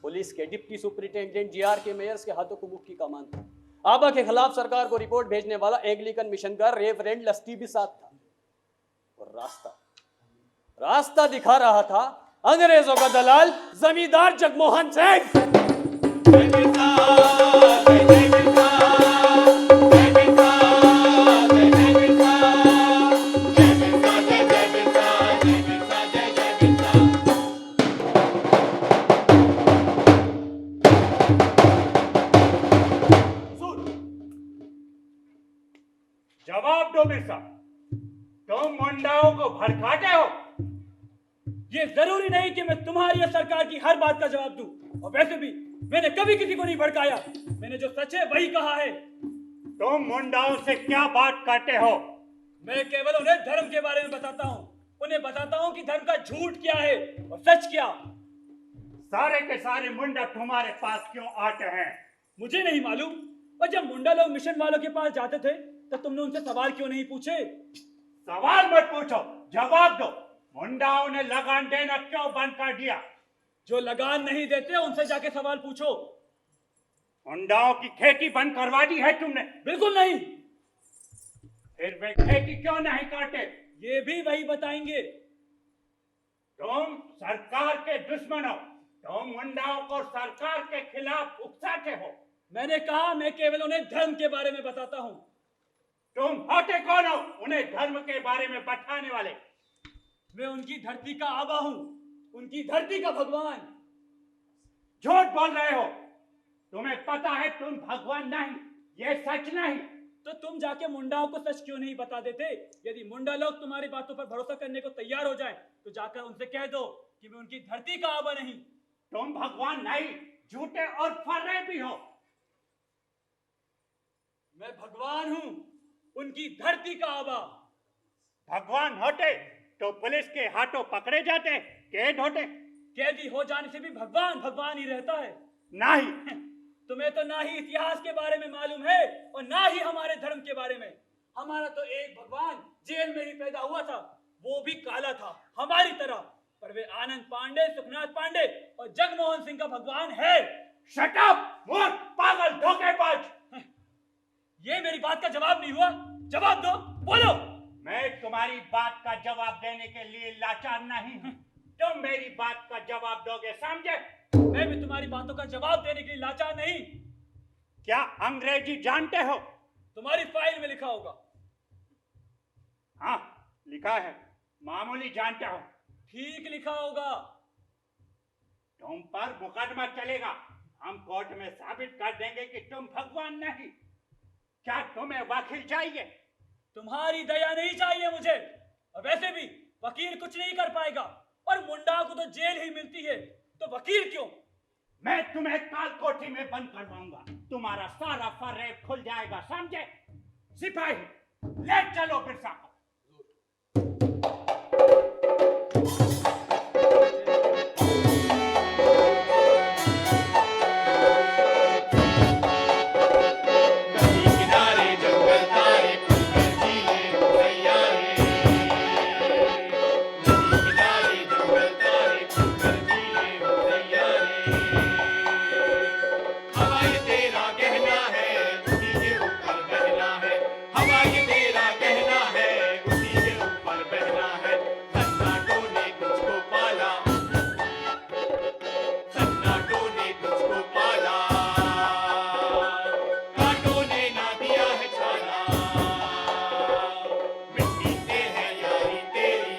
पुलिस के डिप्टी सुपरिटेंडेंट जीआर के मेयर्स के हाथों कुमुक की कमान थी। आबा के खिलाफ सरकार को रिपोर्ट भेजने वाला एंग्लिकन मिशन का रेवरेंड लस्टी भी साथ था। और रास्ता दिखा रहा था अंग्रेजों का दलाल जमींदार जगमोहन सिंह। जय बिरसा, जय जय बिरसा, जय बिरसा, जय जय बिरसा, जय बिरसा, जय जय बिरसा, जय बिरसा, जय जय बिरसा। जवाब दो बिरसा, तुम मुंडाओं को भड़काते हो। ये जरूरी नहीं कि मैं तुम्हारी या सरकार की हर बात का जवाब दूं। और वैसे भी मैंने कभी किसी को नहीं भड़काया। मैंने जो सच है वही कहा है। तुम मुंडाओं से क्या बात करते हो? मैं केवल उन्हें धर्म के बारे में बताता हूँ। उन्हें बताता हूँ कि धर्म का झूठ क्या है और सच क्या। सारे के सारे मुंडा तुम्हारे पास क्यों आते हैं? मुझे नहीं मालूम। और जब मुंडा लोग मिशन वालों के पास जाते थे तब तुमने उनसे सवाल क्यों नहीं पूछे? सवाल मत पूछो, जवाब दो। मुंडाओं ने लगान देना क्यों बंद कर दिया? जो लगान नहीं देते उनसे जाके सवाल पूछो। मुंडाओं की खेती बंद करवा दी है तुमने? बिल्कुल नहीं। फिर वे खेती क्यों नहीं करते? ये भी वही बताएंगे। तुम सरकार के दुश्मन हो। तुम मुंडाओं को सरकार के खिलाफ उकसाते हो। मैंने कहा मैं केवल उन्हें धर्म के बारे में बताता हूँ। तुम होते कौन हो उन्हें धर्म के बारे में बताने वाले? मैं उनकी धरती का आबा हूँ, उनकी धरती का भगवान। झूठ बोल रहे हो। तुम्हें पता है तुम भगवान नहीं, ये सच नहीं। तो तुम जाके मुंडाओं को सच क्यों नहीं बता देते? यदि मुंडा लोग तुम्हारी बातों पर भरोसा करने को तैयार हो जाएं, तो जाकर उनसे कह दो कि मैं उनकी धरती का आबा नहीं। तुम भगवान नहीं, झूठे और फर्रे भी हो। मैं भगवान हूँ, उनकी धरती का आबा। भगवान होते तो पुलिस के हाथों पकड़े जाते, कैद होते। कैदी हो जाने से भी भगवान भगवान ही रहता है। नहीं। तुम्हें तो ना ही इतिहास के बारे में मालूम है और ना ही हमारे धर्म के बारे में। हमारा तो एक भगवान जेल में ही पैदा हुआ था, वो भी काला था हमारी तरह। पर वे आनंद पांडे, सुखनाथ पांडे और जगमोहन सिंह का भगवान है। शट अप, मूर्ख, पागल, धोखेबाज। ये मेरी बात का जवाब नहीं हुआ। जवाब दो, बोलो। मैं तुम्हारी बात का जवाब देने के लिए लाचार नहीं हूं। तुम मेरी बात का जवाब दोगे, समझे? मैं भी तुम्हारी बातों का जवाब देने के लिए लाचार नहीं। क्या अंग्रेजी जानते हो? तुम्हारी फाइल में लिखा होगा। हाँ, लिखा है। मामूली जानते हो। ठीक लिखा होगा। तुम पर मुकदमा चलेगा। हम कोर्ट में साबित कर देंगे कि तुम भगवान नहीं। क्या तुम्हें वकील चाहिए? तुम्हारी दया नहीं चाहिए मुझे। और वैसे भी वकील कुछ नहीं कर पाएगा। और मुंडा को तो जेल ही मिलती है, तो वकील क्यों? मैं तुम्हें काल कोठी में बंद करवाऊंगा, तुम्हारा सारा फरेब खुल जाएगा, समझे? सिपाही ले चलो बिरसा को। किनारे जंगल तारे खुलकर जीले भैया रे, किनारे जंगल तारे खुलकर जीले भैया रे। हवा ये तेरा गहना है, उसी के ऊपर बहना है। हवा ये तेरा गहना है, उसी के ऊपर बहना है। सन्नाटों ने तुझको पाला, सन्नाटों ने तुझको पाला, कांटों ने ना दिया है छाला। मिट्टी से है यारी तेरी,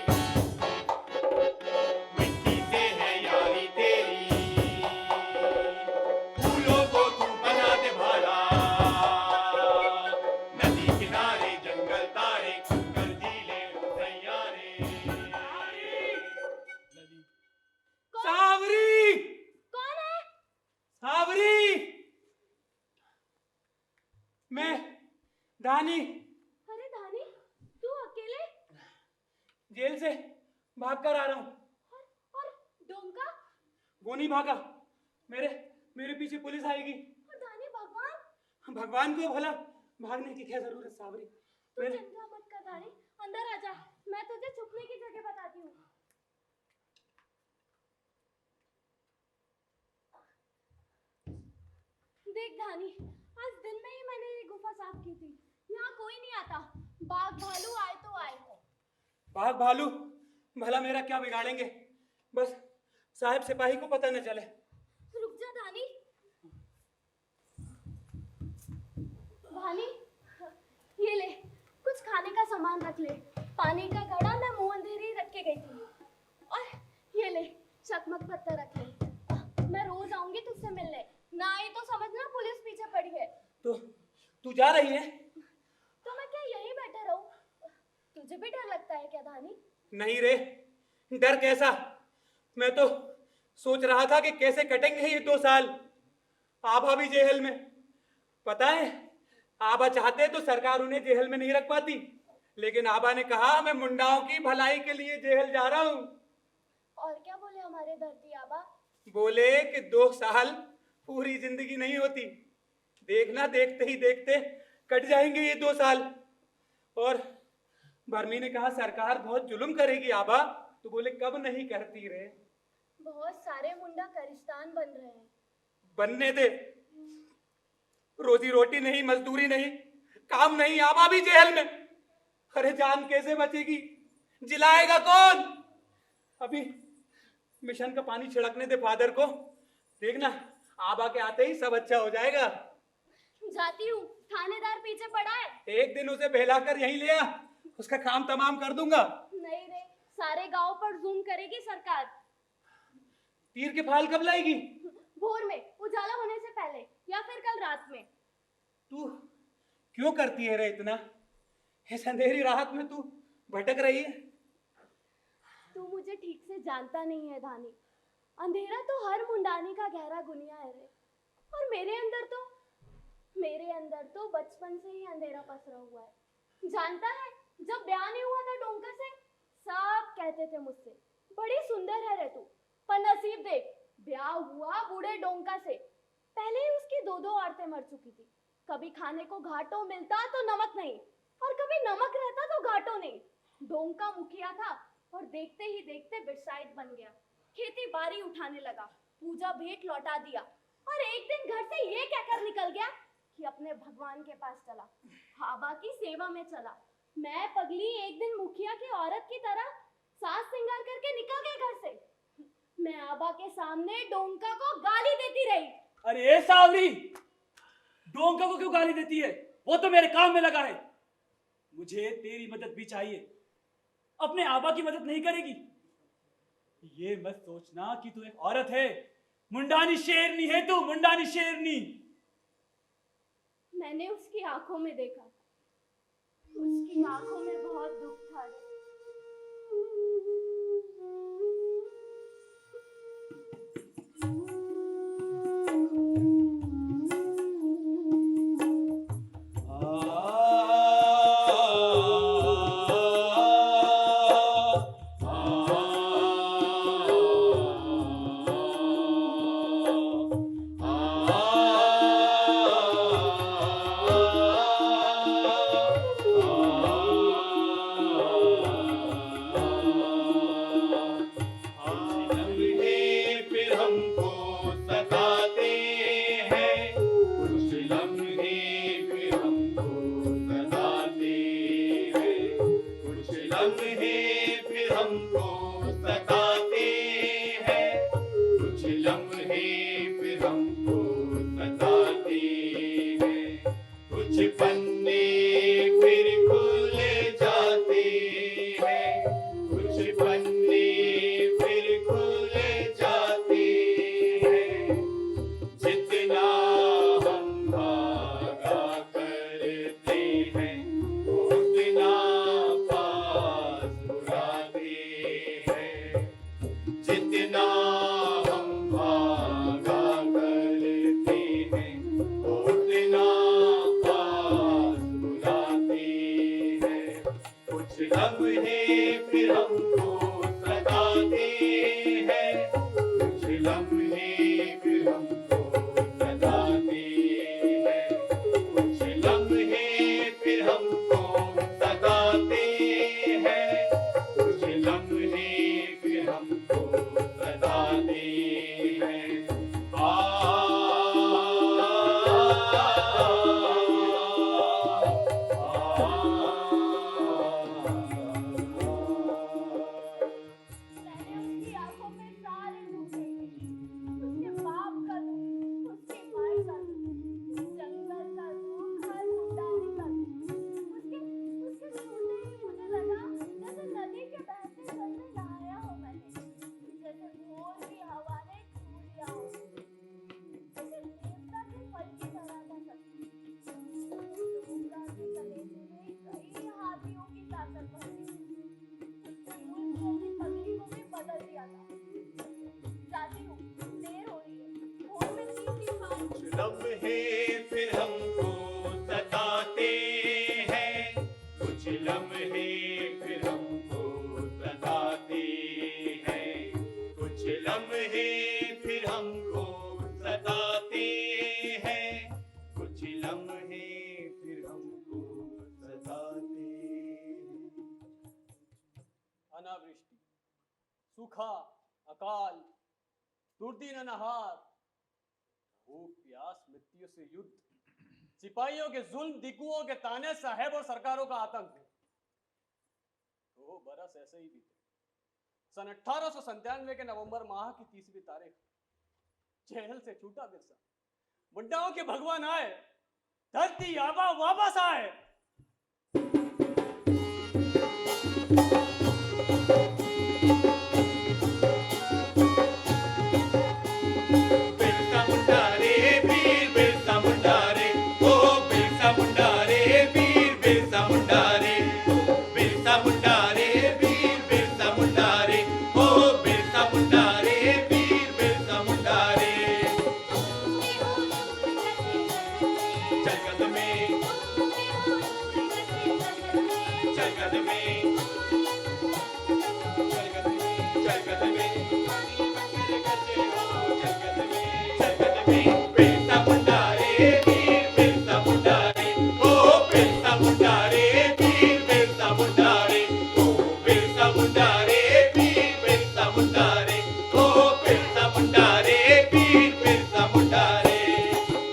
मिट्टी से है यारी तेरी। फूलों को तू बना दे भाला, नदी किनारे जंगल तारे खुलकर जीले भैया रे। सावरी, कौन है? सावरी, मैं दानी अरे धानी, तू अकेले? जेल से भाग कर आ रहा हूँ। और डोंका? वो नहीं भागा, मेरे मेरे पीछे पुलिस आएगी। और धानी भगवान? भगवान को भला भागने की क्या जरूरत सावरी? तू मेरे चिंता मत कर धानी, अंदर आ जा, मैं तुझे छुपने की जगह बताती हूँ। देख धानी, आज दिन में ही मैंने ये गुफा साफ की थी। यहाँ कोई नहीं आता, बाघ भालू आए तो आए। बाघ भालू भला मेरा क्या बिगाड़ेंगे? बस साहब सिपाही को पता न चले। रुक जा धानी। धानी, ये ले, कुछ खाने का सामान रख ले। पानी का घड़ा मैं मुंह अंधेरी रख के गई थी। और ये ले, चकमक पत्थर रख ले। मैं रोज आऊंगी तुझसे मिलने, ना आई तो समझना पुलिस पीछे पड़ी है। तो तू जा रही है? तो मैं क्या यहीं बैठा रहूं? तुझे भी डर लगता है क्या धानी? नहीं रे, डर कैसा? मैं तो सोच रहा था कि कैसे कटेंगे ये 2 साल। आभा भी जेल में, पता है आभा चाहते तो सरकार उन्हें जेल में नहीं रख पाती, लेकिन आभा ने कहा मैं मुंडाओं की भलाई के लिए जेल जा रहा हूँ। और क्या बोले हमारे धरती आबा? बोले कि 2 साल पूरी जिंदगी नहीं होती, देखना देखते ही देखते कट जाएंगे ये 2 साल। और बर्मी ने कहा सरकार बहुत जुल्म करेगी आबा, तो बोले कब नहीं करती रे। बहुत सारे मुंडा करिस्तान बन रहे हैं। बनने दे, रोजी रोटी नहीं, मजदूरी नहीं, काम नहीं, आबा भी जेल में। अरे जान कैसे बचेगी? जिलाएगा कौन? अभी मिशन का पानी छिड़कने दे फादर को, देखना आबा के आते ही सब अच्छा हो जाएगा। जाती हूँ, थानेदार पीछे पड़ा है। एक दिन उसे बहलाकर यहीं ले आ, उसका काम तमाम कर दूंगा। नहीं रे, सारे गांव पर जूम करेगी सरकार। तीर के फाल कब लाएगी? भोर में, उजाला होने से पहले, या फिर कल रात में। तू क्यों करती है रे इतना? इस अंधेरी रात में तू भटक रही है। तू मुझे ठीक से जानता नहीं है धानी। अंधेरा तो हर मुंडानी का गहरा गुनिया है रे। और मेरे अंदर तो बचपन से ही अंधेरा पसरा हुआ है। जानता है, जब ब्याह नहीं हुआ था डोंका से, सब कहते थे मुझसे, बड़ी सुंदर है रे तू। पर नसीब देख, ब्याह हुआ बूढ़े डोंका से। पहले ही उसकी 2 औरतें मर चुकी थी। कभी खाने को घाटों मिलता तो नमक नहीं, और कभी नमक रहता तो घाटों नहीं। डोंका मुखिया था और देखते ही देखते बिरसाइट बन गया। खेती बाड़ी उठाने लगा, पूजा भेंट लौटा दिया, और एक दिन घर से ये कहकर निकल गया कि अपने भगवान के पास चला, बाबा की सेवा में चला। मैं पगली एक दिन मुखिया की औरत की तरह सास सिंगार करके निकल गई घर से। मैं आबा के सामने डोंका को गाली देती रही। अरे ए सावरी, डोंका को क्यों गाली देती है? वो तो मेरे काम में लगा है। मुझे तेरी मदद भी चाहिए, अपने आबा की मदद नहीं करेगी? ये मत सोचना कि तू एक औरत है। मुंडानी शेरनी है तू, मुंडानी शेरनी। मैंने उसकी आंखों में देखा, उसकी आंखों में बहुत दुख था। हमको सताते हैं, कुछ लम्हे फिर हमको सताते हैं, कुछ लम्हे फिर हमको सताते हैं, कुछ लम्हे फिर हमको सताते हैं, कुछ पन्ने फिर खुल जाते हैं, कुछ पन्ने फिर खुल जाते हैं, जितना हम भागा करते हैं उतना पास बुलाते हैं, जितना हम भागा करते हैं उतना पास बुलाते हैं, कुछ लम्हे फिर हमको सताते हैं, कुछ लम्हे फिर हमको सताते हैं, कुछ लम्हे फिर हमको सताते हैं, कुछ लम्हे फिर हमको सताते हैं। मैंने उसकी आंखों में सारे दुख देखे, उसके बाप का दुख, उसकी माई का दुख, जंगल का दुख, हर उड़ाने का दुख, उसके छूते ही मुझे लगा जैसे नदी के बहते जल में नहाया हो मैंने, जैसे भोर की हवा ने छू लिया हो, जैसे देवता के फल की तरह था सब। गंगा के कलेजे में कई हाथियों की ताकत भर दी, मुल्क को भी तकलीफों में बदल दिया था। जाती हूँ, देर हो रही है, भोर में चींटी मार कुछ लम्हे फिर हमको सताते हैं, कुछ लम्हे फिर हमको सताते हैं, कुछ लम्हे फिर हमको सताते हैं, कुछ लम्हे फिर हमको सताते हैं। अनावृष्टि, सूखा, अकाल, दुर्दिन अनहार, भूख प्यास, मृत्यु से युद्ध, सिपाहियों के जुल्म, दिगुओं के ताने, साहेब और सरकारों का आतंक, 2 बरस ऐसे ही बीते। सन 1897 के नवंबर माह की 30वीं तारीख जेल से छूटा बिरसा, मुंडाओं के भगवान आए, धरती आबा वापस आए। बिरसा मुंडा रे वीर बिरसा मुंडा रे, ओ बिरसा मुंडा रे वीर बिरसा मुंडा रे, बिरसा मुंडा रे वीर बिरसा मुंडा रे, ओ बिरसा मुंडा रे वीर बिरसा मुंडा रे। जगत में जगत में जगत में जगत में बिरसा मुंडा रे वीर बिरसा मुंडा रे, ओ बिरसा मुंडा रे वीर बिरसा मुंडा रे, ओ बिरसा मुंडा रे वीर बिरसा मुंडा रे, ओ बिरसा मुंडा रे वीर बिरसा मुंडा रे।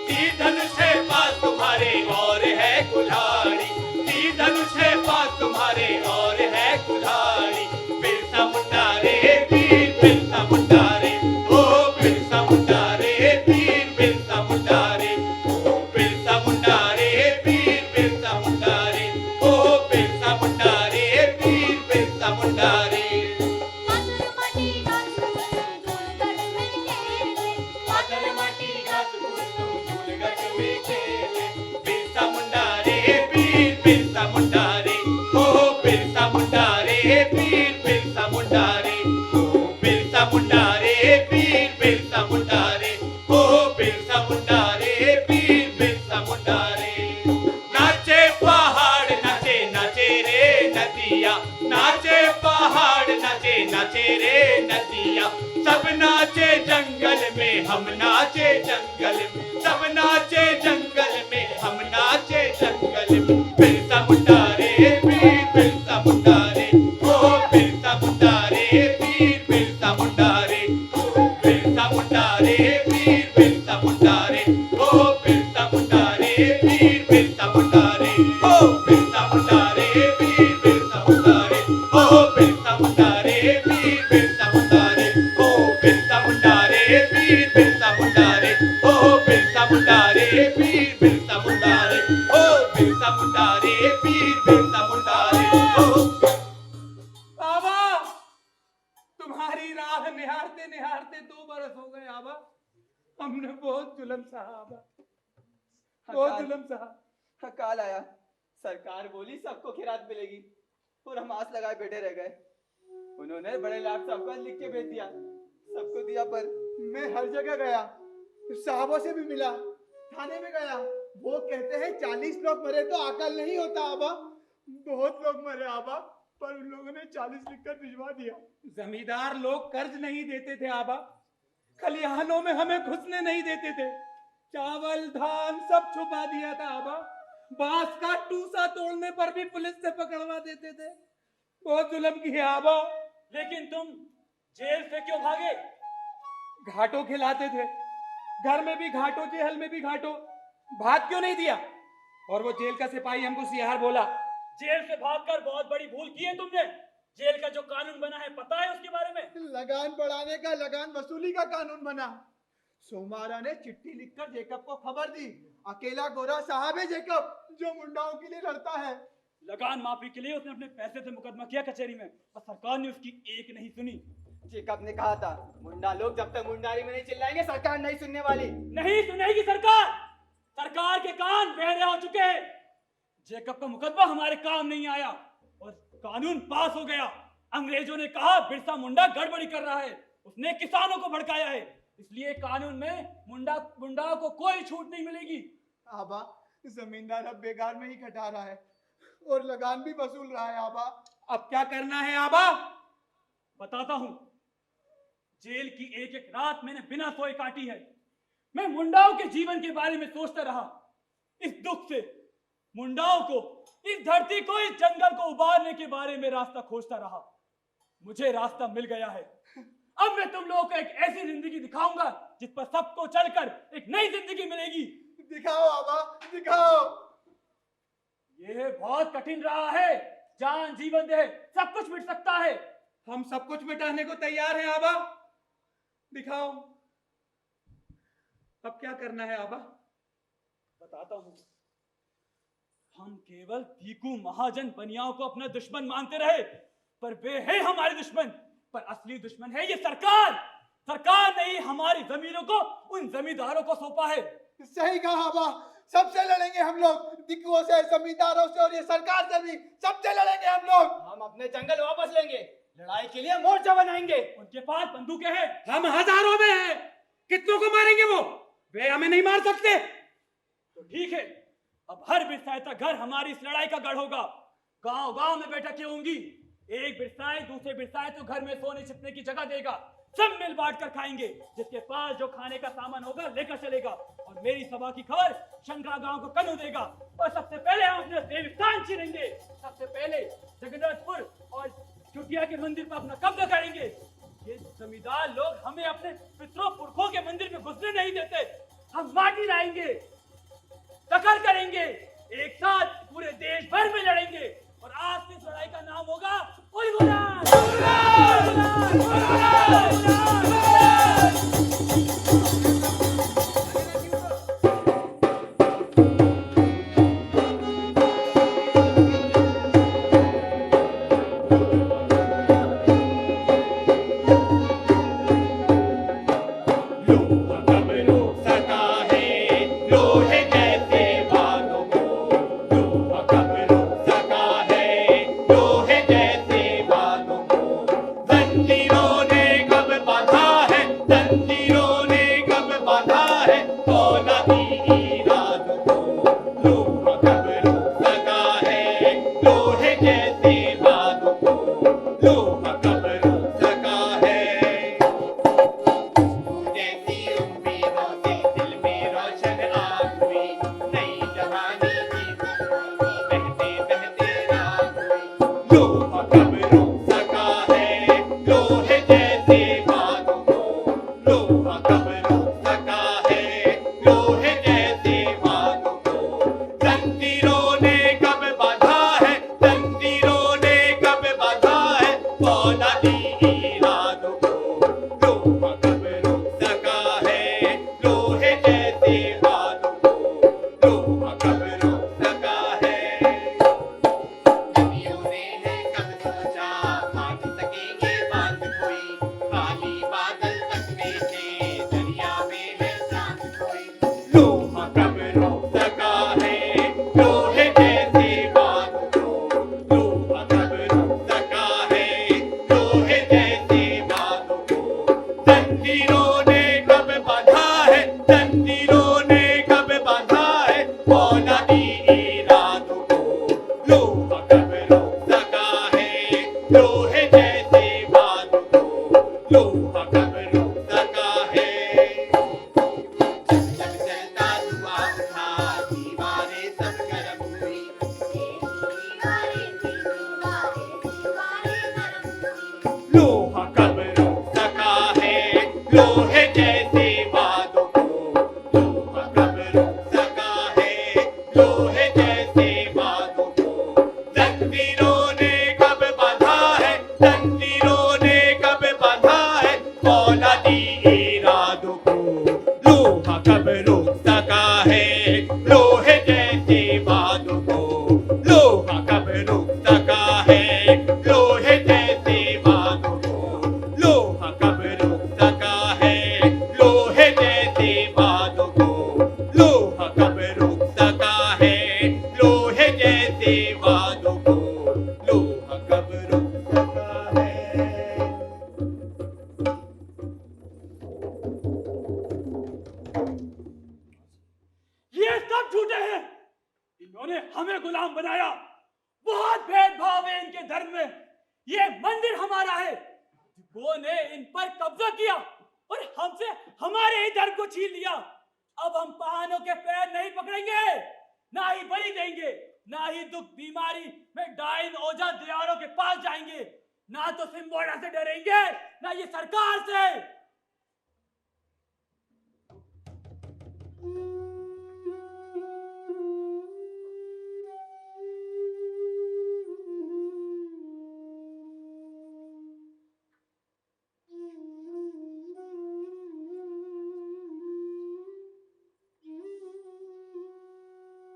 तीर धनुष है पास तुम्हारे और है कुल्हाड़ी, तीर धनुष है पास तुम्हारे और है कुल्हाड़ी, बिरसा मुंडा रे वीर बिरसा मुंडा रे, ओ बिरसा मुंडा रे वीर बिरसा मुंडा रे, ओ बिरसा मुंडा रे वीर बिरसा मुंडा रे, ओ बिरसा मुंडा रे वीर बिरसा मुंडा रे। पाथर माटी घास धूलगढ़ में खेले, पाथर माटी घास फूस धूलगढ़ में खेले, बिरसा मुंडा रे वीर बिरसा मुंडा रे, ओ बिरसा मुंडा रे वीर बिरसा मुंडा रे, ओ बिरसा मुंडा रे वीर बिरसा मुंडा रे, ओ बिरसा मुंडा रे वीर बिरसा मुंडा रे। नाचे पहाड़ नाचे नाचे रे नदिया, नाचे पहाड़ नाचे नाचे रे नदिया, सब नाचे जंगल में हम नाचे जंगल में, सब नाचे जंगल में हम नाचे जंगल में, बिरसा मुंडा रे वीर बिरसा मुंडा रे, ओ बिरसा मुंडा रे वीर बिरसा मुंडा रे, ओ बिरसा मुंडा रे वीर बिरसा मुंडा रे ओ बिरसा मुंडा रे वीर बिरसा मुंडा रे ओ बिरसा मुंडा रे वीर बिरसा मुंडा रे ओ बिरसा मुंडा रे वीर बिरसा मुंडा रे ओ बिरसा मुंडा रे वीर बिरसा मुंडा रे ओ बिरसा मुंडा रे वीर बिरसा मुंडा रे ओ बिरसा मुंडा रे वीर बिरसा मुंडा रे ओ आबा तुम्हारी राह निहारते निहारते 2 बरस हो गए आबा। हमने बहुत जुल्म सहा आबा, बहुत जुल्म सहा। अकाल आया, सरकार बोली सबको खैरात मिलेगी और हम आस लगाए बैठे रह गए। उन्होंने बड़े लाट साहब को लिख के भेज दिया, सबको दिया, पर मैं हर जगह गया, साहबों से भी मिला, थाने में गया। वो कहते हैं 40 लोग मरे तो अकल नहीं होता आबा। बहुत लोग मरे आबा, पर उन लोगों ने 40 लिखकर भिजवा दिया। जमींदार लोग कर्ज नहीं देते थे आबा, खलिहानों में हमें घुसने नहीं देते थे, चावल धान सब छुपा दिया था आबा। बांस का टूसा तोड़ने पर भी पुलिस से पकड़वा देते थे। बहुत जुल्म की है आबा। लेकिन तुम जेल से क्यों भागे? घाटों खिलाते थे, घर में भी घाटों, जेल में भी घाटों। भात क्यों नहीं दिया? और वो जेल का सिपाही हमको सियार बोला। जेल से भागकर बहुत बड़ी भूल की है तुमने। जेल का जो कानून बना है पता है उसके बारे में? लगान बढ़ाने का, लगान वसूली का कानून बना। सोमारा ने चिट्ठी लिखकर जेकब को खबर दी। अकेला गोरा साहब है जेकब, जो मुंडाओं के लिए लड़ता है। लगान माफी के लिए उसने अपने पैसे से मुकदमा किया कचहरी में, और सरकार ने उसकी एक नहीं सुनी। जेकब ने कहा था मुंडा लोग जब तक मुंडारी में नहीं चिल्लाएंगे सरकार नहीं सुनने वाली। नहीं सुनेगी सरकार। सरकार के कान बहरे हो चुके हैं। जेकब का मुकदमा हमारे काम नहीं आया और कानून पास हो गया। अंग्रेजों ने कहा बिरसा मुंडा गड़बड़ी कर रहा है, उसने किसानों को भड़काया है, इसलिए कानून में मुंडाओं को कोई छूट नहीं मिलेगी। आबा, जमींदार अब बेकार में ही कटा रहा है और लगान भी वसूल रहा है आबा। अब क्या करना है आबा? बताता हूं। जेल की एक एक रात मैंने बिना सोए काटी है। मैं मुंडाओं के जीवन के बारे में सोचता रहा। इस दुख से मुंडाओं को, इस धरती को, इस जंगल को उबारने के बारे में रास्ता खोजता रहा। मुझे रास्ता मिल गया है। अब मैं तुम लोगों को एक ऐसी जिंदगी दिखाऊंगा जिस पर सबको चलकर एक नई जिंदगी मिलेगी। दिखाओ आबा, दिखाओ। यह बहुत कठिन रहा है। जान जीवन दे सब कुछ मिट सकता है। हम सब कुछ मिटाने को तैयार हैं आबा। दिखाओ अब क्या करना है आबा? बताता हूं। हम केवल दीकू महाजन बनियाओं को अपना दुश्मन मानते रहे, पर वे है हमारे दुश्मन। पर असली दुश्मन है ये सरकार। सरकार ने ही हमारी जमीनों को उन जमींदारों को सौंपा है। सही कहा आबा, सबसे लड़ेंगे हम लोग, दिकुओं से, जमींदारों से और ये सरकार से भी, सबसे लड़ेंगे हम लोग। हम अपने जंगल वापस लेंगे, लड़ाई के लिए मोर्चा बनाएंगे। उनके पास बंदूकें हैं। हम हजारों में हैं, कितनों को मारेंगे वो? वे हमें नहीं मार सकते। तो ठीक है, अब हर बिरसायता घर हमारी इस लड़ाई का गढ़ होगा। गांव गांव में बैठकें होंगी। एक बिरसाए दूसरे बिरसाए तो घर में सोने छिपने की जगह देगा। सब मिल बांट कर खाएंगे। जिसके पास जो खाने का सामान होगा लेकर चलेगा। और मेरी सभा की खबर शंकरा गांव को कन्नू देगा। और सबसे पहले हम अपने देवस्थान चीरेंगे। सबसे पहले जगन्नाथपुर और चुटिया के मंदिर पर अपना कब्जा करेंगे। ये जमींदार लोग हमें अपने पितरों पुरखों के मंदिर में घुसने नहीं देते। हम माटी लाएंगे, दखल करेंगे, एक साथ पूरे देश भर में लड़ेंगे। और आज की इस लड़ाई का नाम होगा उलगुलान। लोहा कब रोक सका है लोहे जैसे बालों को, लोहा कब रोक सका है लोहे जैसे बालों को, जंजीरों ने कब बांधा है, जंजीरों ने कब बांधा है औलादी इरादों को, लोहा कब रोक सका है लोहे जैसे बालों को, लोहा कब रोक सका है जैसी उम्मीद लोहा कब रोक सका है लोहे जैसे बातों को जंजीरों ने कब बांधा है जंजीरों ने कब बांधा है फौलादी इरादों को लोहा कब रोक सका है लोहे जैसे बातों को लोहा कब रोक सका है नदियों ने है कब सोचा बांध सकेंगे बांध कोई खाली बादल तक में थे दरिया में है चांद कोई लोहा कब रोक सका है लोहे जैसे बात को लोहा कब रोक सका है लोहे जैसे बात को जंजीरों ने कब बांधा है जंजीरों ने कब बांधा है फौलादी इरादों को लोहा कब रोक सका है लोहे जैसे बात को लोहा कब रोक सका है जब जब चलता धुआं उठा दीवारें सब गर्म हुई लोहा कब रोक सका है लोहे जैसे बातों को लोहा कब रोक सका है लोहे जैसे बातों को जंजीरों ने कब बांधा है जंजीरों ने कब बांधा है फौलादी इरादों को लोहा कब रोक सका है लोहे जैसे बातों को लोहा कब रोक सका है लोहे जैसे बातों को लोहा कब रोक सका है लोहे जैसे बातों को लोहा कब रोक सका है लोहे जैसे बातों को लोहा कब रोक सका है ये सब झूठे हैं। इन्होंने हमें गुलाम बनाया। बहुत भेदभाव है इनके धर्म में। ये मंदिर हमारा है। वो ने इन पर कब्जा किया और हमसे हमारे ही धर्म को छीन लिया। अब हम पहाड़ों के पैर नहीं पकड़ेंगे, ना ही बलि देंगे, ना ही दुख बीमारी में डाइन ओझा दियारों के पास जाएंगे, ना तो सिम्बोड़ा से डरेंगे, ना ये सरकार से।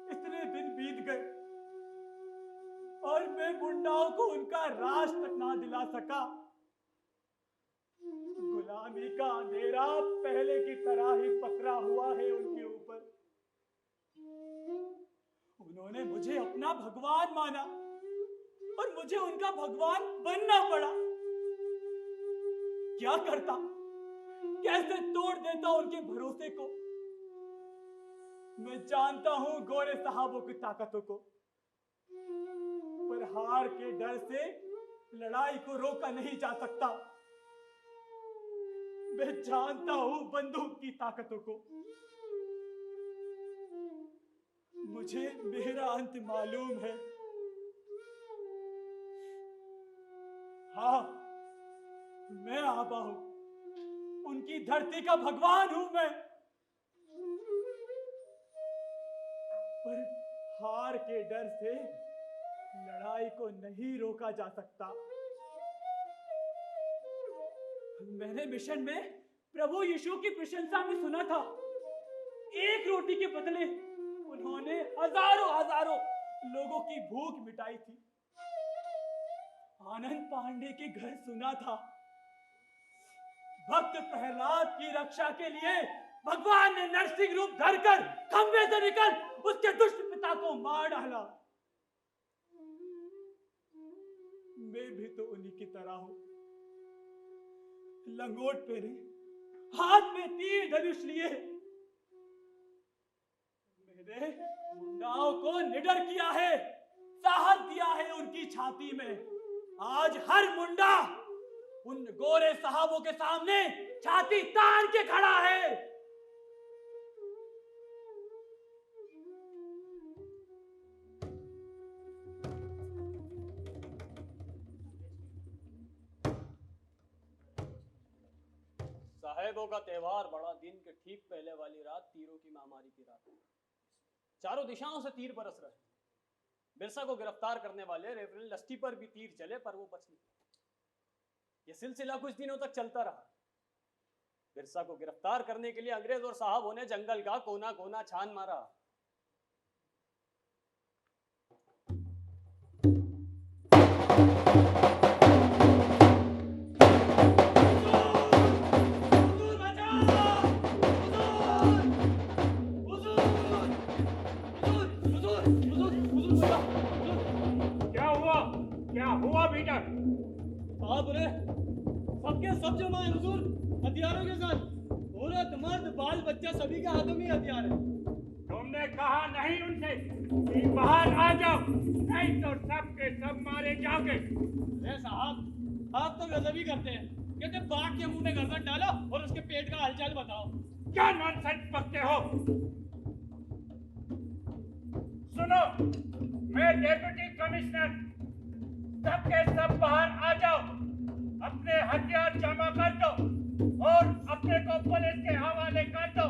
इतने दिन बीत गए और मैं मुंडाओं को उनका राज तक ना दिला सका। गुलामी का अंधेरा पहले की तरह ही पसरा हुआ है उनके ऊपर। उन्होंने मुझे अपना भगवान माना और मुझे उनका भगवान बनना पड़ा। क्या करता, कैसे तोड़ देता उनके भरोसे को। मैं जानता हूं गोरे साहबों की ताकतों को, पर हार के डर से लड़ाई को रोका नहीं जा सकता। मैं जानता हूं बंदूक की ताकतों को। मुझे मेरा अंत मालूम है। हाँ, मैं आबा हूं, उनकी धरती का भगवान हूं मैं। पर हार के डर से लड़ाई को नहीं रोका जा सकता। मैंने मिशन में प्रभु यीशु की प्रशंसा में सुना था, एक रोटी के बदले उन्होंने हजारों हजारों लोगों की भूख मिटाई थी। आनंद पांडे के घर सुना था, भक्त प्रहलाद की रक्षा के लिए भगवान ने नरसिंह रूप धरकर खंबे से निकल उसके दुष्ट पिता को मार डाला। मैं भी तो उन्हीं की तरह हूं, लंगोट पहने, हाथ में तीर धनुष लिए। मैंने मुंडाओं को निडर किया है, साहस दिया है उनकी छाती में। आज हर मुंडा उन गोरे साहबों के सामने छाती तान के खड़ा है। साहिबों का त्योहार बड़ा दिन के ठीक पहले वाली रात तीरों की महामारी की रात है। चारों दिशाओं से तीर बरस रहे। बिरसा को गिरफ्तार करने वाले रेवरेंड लस्टी पर भी तीर चले पर वो बच नहीं। यह सिलसिला कुछ दिनों तक चलता रहा। बिरसा को गिरफ्तार करने के लिए अंग्रेज और साहबों ने जंगल का कोना कोना छान मारा। क्या हुआ बेटा? साहब रे, सबके सब जमा है हुजूर, हथियारों के साथ। औरत मर्द बाल बच्चा सभी के हाथों में हथियार है। तुमने कहा नहीं उनसे कि बाहर आ जाओ, नहीं तो सब के सब मारे जाओगे। अरे साहब, आप तो गजब ही करते हैं। कहते बाघ के मुंह में गर्दन डालो और उसके पेट का हालचाल बताओ। क्या नॉनसेंस बकते हो? सुनो, मैं डेप्यूटी कमिश्नर, सबके सब बाहर आ जाओ, अपने हथियार जमा कर दो और अपने को पुलिस के हवाले कर दो,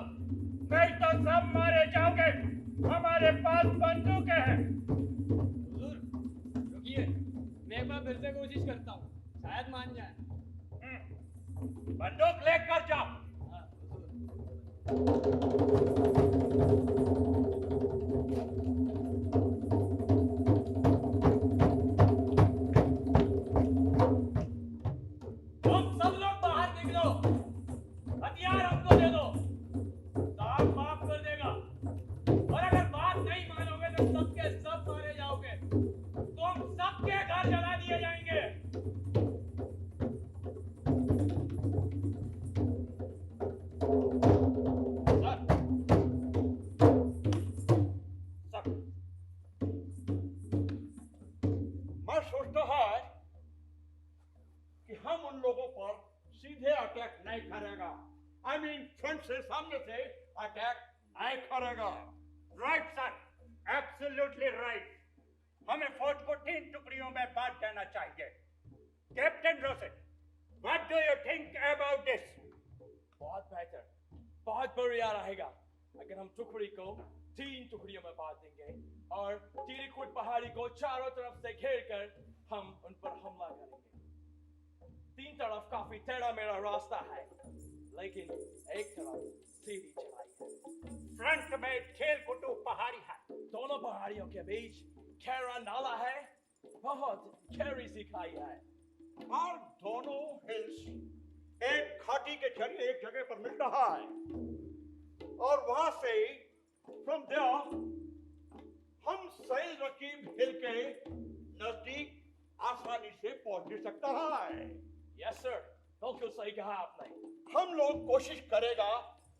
नहीं तो सब मारे जाओगे। हमारे पास बंदूकें हैं। हुजूर, रुकिए, मैं एक बार फिर से कोशिश करता हूँ, शायद मान जाए। बंदूक लेकर जाओ। हाँ, हुजूर। तुम सब लोग बाहर निकलो, हथियार हमको दे दो, साहब माफ कर देगा। और अगर बात नहीं मानोगे तो सबके सब मारे जाओगे, तुम सबके घर जला दिए जाएंगे। मैं सोचता है कि हम उन लोगों पर सीधे अटैक नहीं करेगा। आई मीन फ्रंट से, सामने से अटैक नहीं करेगा। Right sir, absolutely right. हमें फौज को 3 टुकड़ियों में बांट देना चाहिए। Captain rosette, what do you think about this? बहुत बेहतर, बहुत बढ़िया रहेगा अगर हम टुकड़ी को 3 टुकड़ियों में बांट देंगे और टीरीकुट पहाड़ी को चारों तरफ से घेर कर हम उन पर हमला करेंगे। 3 तरफ काफी टेढ़ा मेढ़ा रास्ता है, लेकिन एक तरफ सीधी चढ़ाई है। फ्रंट में खेलकुटू पहाड़ी है, दोनों पहाड़ियों के बीच खेरा नाला है, बहुत गहरी सी खाई है, और दोनों हिल्स एक घाटी के जरिए एक जगह पर मिलता है और वहां से फ्रॉम देयर हम सैल रकीब हिल के नजदीक आसानी से पहुंच भी सकता है। यस सर, बिल्कुल सही कहा आपने। हम लोग कोशिश करेगा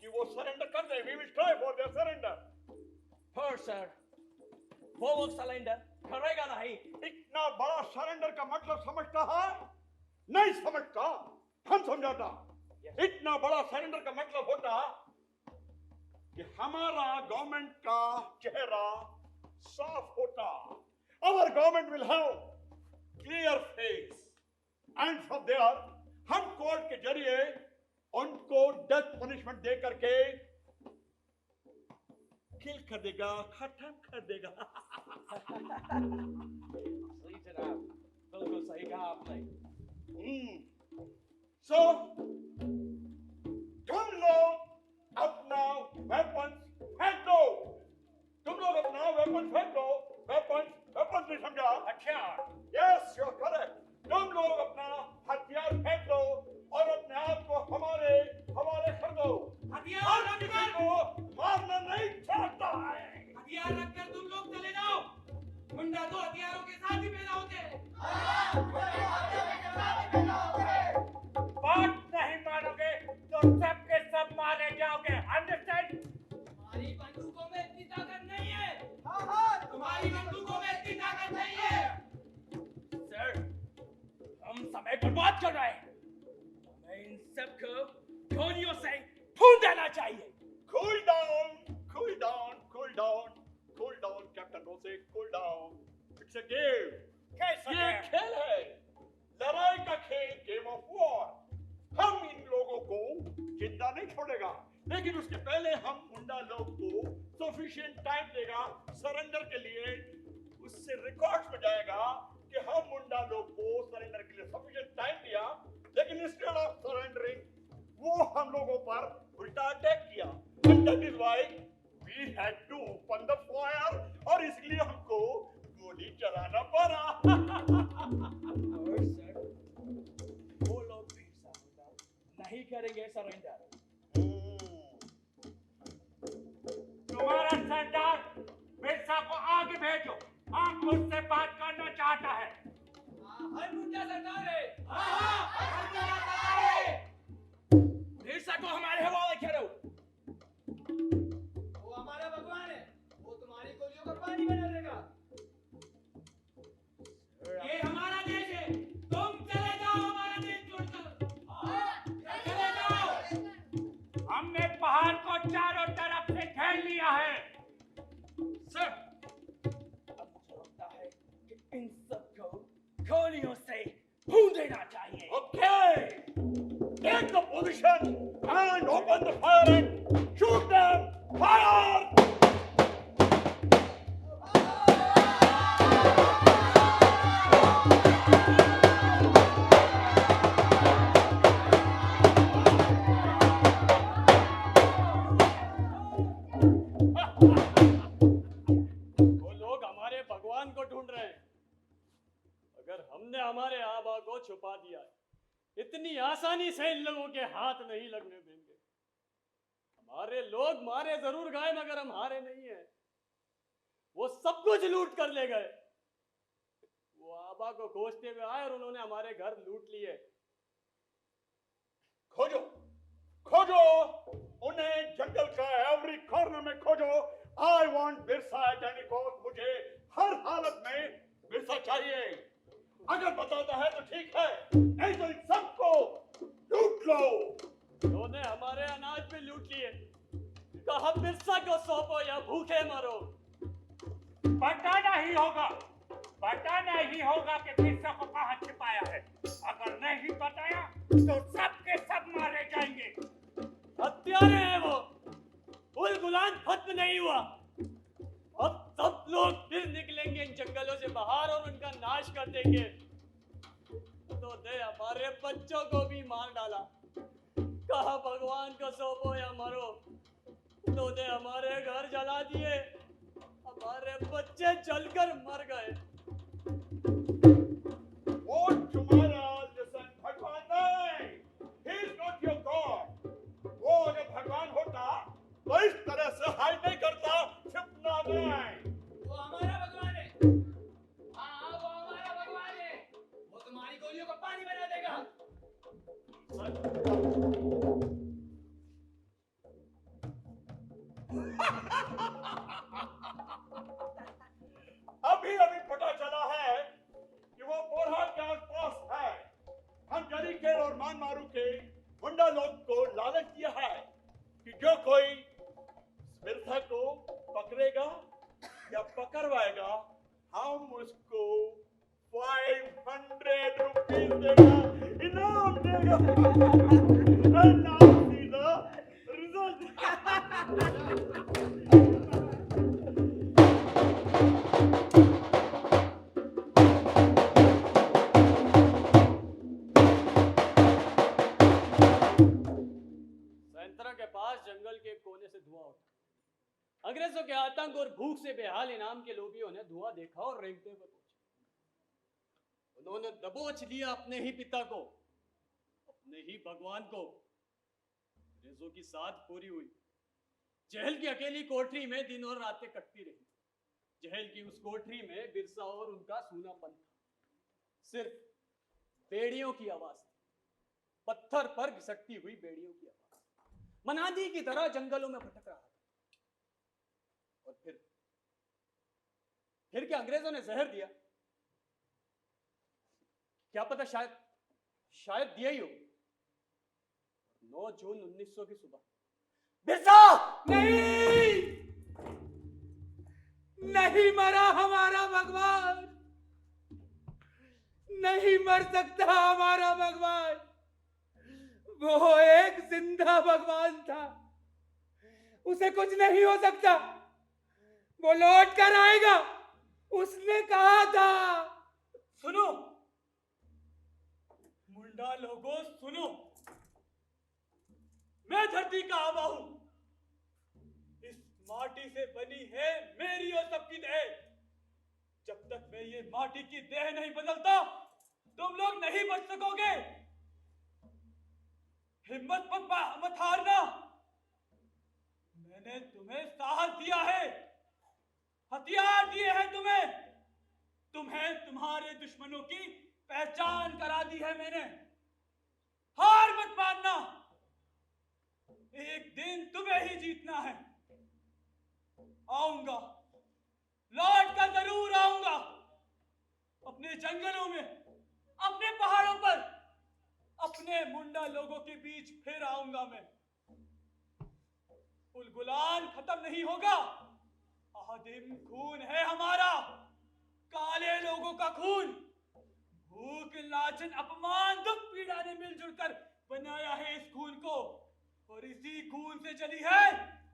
कि वो सरेंडर कर दे। We will try for their surrender. पर सर, वो लोग सरेंडर करेगा नहीं। इतना बड़ा सरेंडर का मतलब समझता है? नहीं समझता, हम समझाता। इतना बड़ा सरेंडर का मतलब होता कि हमारा गवर्नमेंट का चेहरा साफ होता। Our government will have clear face, and from there हम कोर्ट के जरिए उनको डेथ पनिशमेंट दे करके किल कर देगा, खत्म कर देगा। सही जनाब, बिल्कुल सही कहा आपने। So तुम लोग अपना वेपन्स फेंक दो। तुम लोग अपना वेपन्स फेंक दो। वेपन्स नहीं समझा? हथियार। Yes, you are correct. तुम लोग अपना हथियार फेंक दो और अपने आप को हमारे हवाले कर दो। हथियार और किसी को मारना नहीं चाहता है। हथियार रखकर तुम लोग चले जाओ। मुंडा तो हथियारों के साथ ही पैदा होते हैं। बात नहीं मानोगे तो सबके सब मारे जाओगे। अंडरस्टैंड? तुम्हारी बंदूकों में इतनी ताकत नहीं है। तुम्हारी बंदूकों में इतनी ताकत नहीं है। सर, हम समय बर्बाद कर रहे हैं। हमें इन सबको गोलियों से भून देना चाहिए। Cool down, cool down, cool down, cool down, Captain Rose, cool down. It's a game. ये खेल है, लड़ाई का खेल, गेम ऑफ वॉर। हम इन लोगों को जिंदा नहीं छोड़ेगा, लेकिन उसके पहले हम मुंडा लोग को सफिशिएंट टाइम देगा सरेंडर के लिए। उससे रिकॉर्ड्स में जाएगा कि हम मुंडा लोग को सरेंडर के लिए सफिशिएंट टाइम दिया, लेकिन इंस्टेड ऑफ सरेंडरिंग वो हम लोगों पर उल्टा अटैक किया। And that is why we had to open the fire, और इसलिए हमको गोली चलाना पड़ा। और सर, वो लोग भी नहीं करेंगे सरेंडर। तुम्हारा सरदार बिरसा को आगे भेजो, हम मुझसे बात करना चाहता है। हर मुंडा सरदार है। बिरसा को हमारे हवाले करो। वो हमारा भगवान है, वो तुम्हारी गोलियों का पानी बना देगा। ये हमारा देश है, तुम चले जाओ हमारा देश छोड़कर। चले जाओ। हमने पहाड़ को चारों तरफ से घेर लिया है। सर, अब मुझे लगता है कि इन सबको गोलियों से भून देना चाहिए। Okay, take the position and open the fire and shoot them. Fire! वो लोग हमारे भगवान को ढूंढ रहे हैं। अगर हमने हमारे आबा को छुपा दिया है, इतनी आसानी से इन लोगों के हाथ नहीं लगने देंगे। हमारे लोग मारे जरूर गए, मगर हम हारे नहीं हैं। वो सब कुछ लूट कर ले गए। वो आबा को खोजते हुए आए और उन्होंने हमारे घर लूट लिए। खोजो, खोजो, उन्हें जंगल का एवरी कॉर्नर में खोजो। I want Birsa at any cost। मुझे हर हालत में बिरसा चाहिए। अगर बताता है तो ठीक है, नहीं तो इन सबको लूट लो। उन्होंने हमारे अनाज पे लूट लिए। कहा बिरसा को सौंपो या भूखे मरो। बताना ही होगा, बताना ही होगा कि बिरसा को कहाँ छिपाया है। अगर नहीं बताया तो सब के सब मारे जाएंगे। हत्यारे हैं वो। गुलान खत्म नहीं हुआ। अब सब लोग फिर निकलेंगे इन जंगलों से बाहर और उनका नाश कर देंगे। तो दे हमारे बच्चों को भी मार डाला। कहा भगवान को सौंपो या मरो। तो दे हमारे घर जला दिए। हमारे बच्चे जलकर मर गए। वो तुम्हारा जैसा भगवान नहीं। He is not your God। वो अगर भगवान होता तो इस तरह से हाइड नहीं करता, छिपना नहीं। वो हमारा भगवान है। हाँ, वो हमारा भगवान है। वो तुम्हारी गोलियों का पानी बना देगा। अभी अभी पता चला है कि वो बोरहाट के आसपास है। हम जरीखेल और मानमारू के मुंडा लोग को लालच दिया है कि जो कोई बिरसा को पकड़ेगा या पकड़वाएगा, हम उसको 500 रुपीस देगा, इनाम देगा। And now see the result। संतरा के पास जंगल के कोने से धुआं उठा। अंग्रेजों के आतंक और भूख से बेहाल इनाम के लोभियों ने धुआं देखा और रेंगते हुए पहुंचे। उन्होंने दबोच लिया अपने ही पिता को, अपने ही भगवान को। अंग्रेजों की साथ पूरी हुई। जेल की अकेली कोठरी में दिन और रातें कटती रही। जेल की उस कोठरी में बिरसा और उनका सूनापन था। सिर्फ बेड़ियों की आवाज थी, पत्थर पर घिसटती हुई बेड़ियों की आवाज। मनादी की तरह जंगलों में भटक रहा था। और फिर क्या अंग्रेजों ने जहर दिया? क्या पता, शायद दिया ही हो। 9 जून 1900 की सुबह बिरसा नहीं, नहीं मरा हमारा भगवान। नहीं मर सकता हमारा भगवान। वो एक जिंदा भगवान था, उसे कुछ नहीं हो सकता, वो लौट कर आएगा, उसने कहा था। सुनो मुंडा लोगों, सुनो, मैं धरती का आवा हूं। इस माटी से बनी है मेरी और सबकी देह। जब तक मैं ये माटी की देह नहीं बदलता, तुम लोग नहीं बच सकोगे। हिम्मत मत हारना। मैंने तुम्हें साहस दिया है, हथियार दिए हैं तुम्हें तुम्हारे दुश्मनों की पहचान करा दी है मैंने। हार मत मानना, एक दिन तुम्हें ही जीतना है। आऊंगा, लौट कर जरूर आऊंगा, अपने जंगलों में, अपने पहाड़ों पर, अपने मुंडा लोगों के बीच फिर आऊंगा मैं। उलगुलान खत्म नहीं होगा। आदिम खून है हमारा, काले लोगों का खून। भूख, लालच, अपमान, दुख, पीड़ा ने मिलजुल कर बनाया है इस खून को, और इसी खून से जली है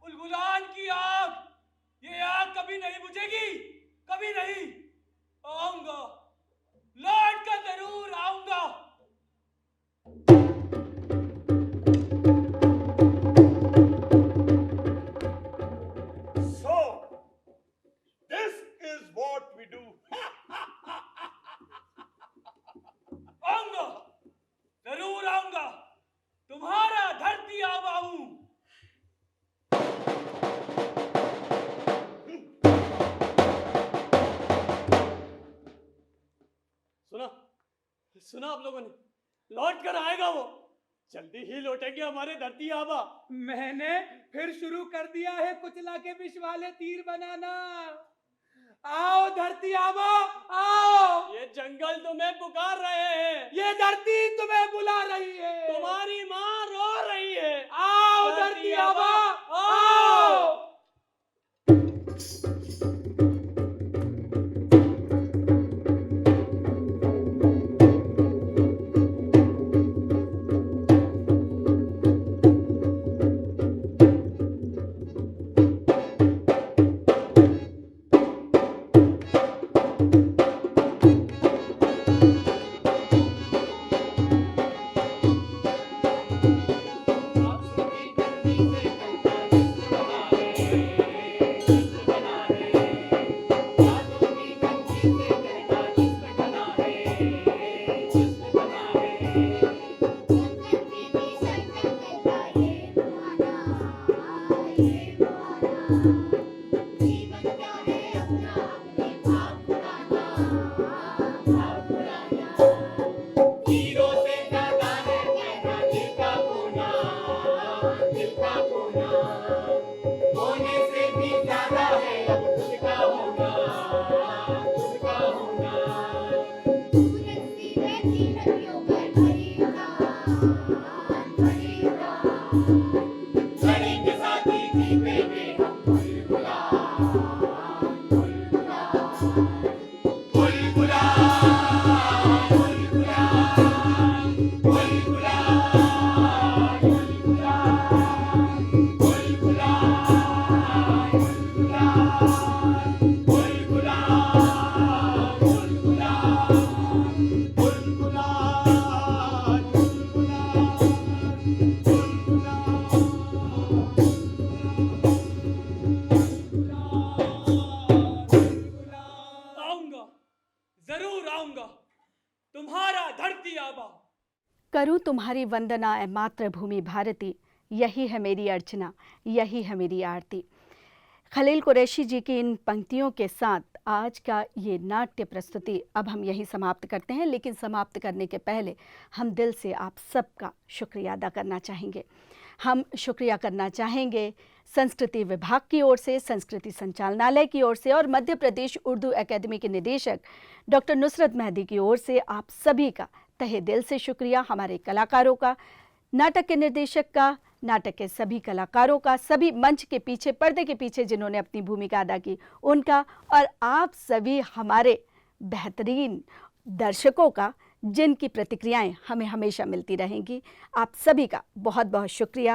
उलगुलान की आग। ये आग कभी नहीं बुझेगी, कभी नहीं। आऊंगा, लौट कर जरूर आऊंगा। So, this is what we do. आऊंगा, जरूर आऊंगा, तुम्हारा धरती आवा हूं। सुना आप लोगों ने, लौट कर आएगा वो। जल्दी ही लौटेंगे हमारे धरती आबा। मैंने फिर शुरू कर दिया है कुचला के विष वाले तीर बनाना। आओ धरती आबा, आओ। ये जंगल तुम्हें पुकार रहे हैं, ये धरती तुम्हें बुला रही है, तुम्हारी माँ रो रही है। आओ धरती आबा, आओ। करूं तुम्हारी वंदना ए मातृभूमि भारती, यही है मेरी अर्चना, यही है मेरी आरती। खलील कुरैशी जी की इन पंक्तियों के साथ आज का ये नाट्य प्रस्तुति अब हम यहीं समाप्त करते हैं, लेकिन समाप्त करने के पहले हम दिल से आप सबका शुक्रिया अदा करना चाहेंगे। हम शुक्रिया करना चाहेंगे संस्कृति विभाग की ओर से, संस्कृति संचालनालय की ओर से और मध्य प्रदेश उर्दू एकेडमी के निदेशक डॉक्टर नुसरत मेहदी की ओर से आप सभी का तहे दिल से शुक्रिया। हमारे कलाकारों का, नाटक के निर्देशक का, नाटक के सभी कलाकारों का, सभी मंच के पीछे, पर्दे के पीछे जिन्होंने अपनी भूमिका अदा की उनका, और आप सभी हमारे बेहतरीन दर्शकों का जिनकी प्रतिक्रियाएं हमें हमेशा मिलती रहेंगी। आप सभी का बहुत बहुत शुक्रिया।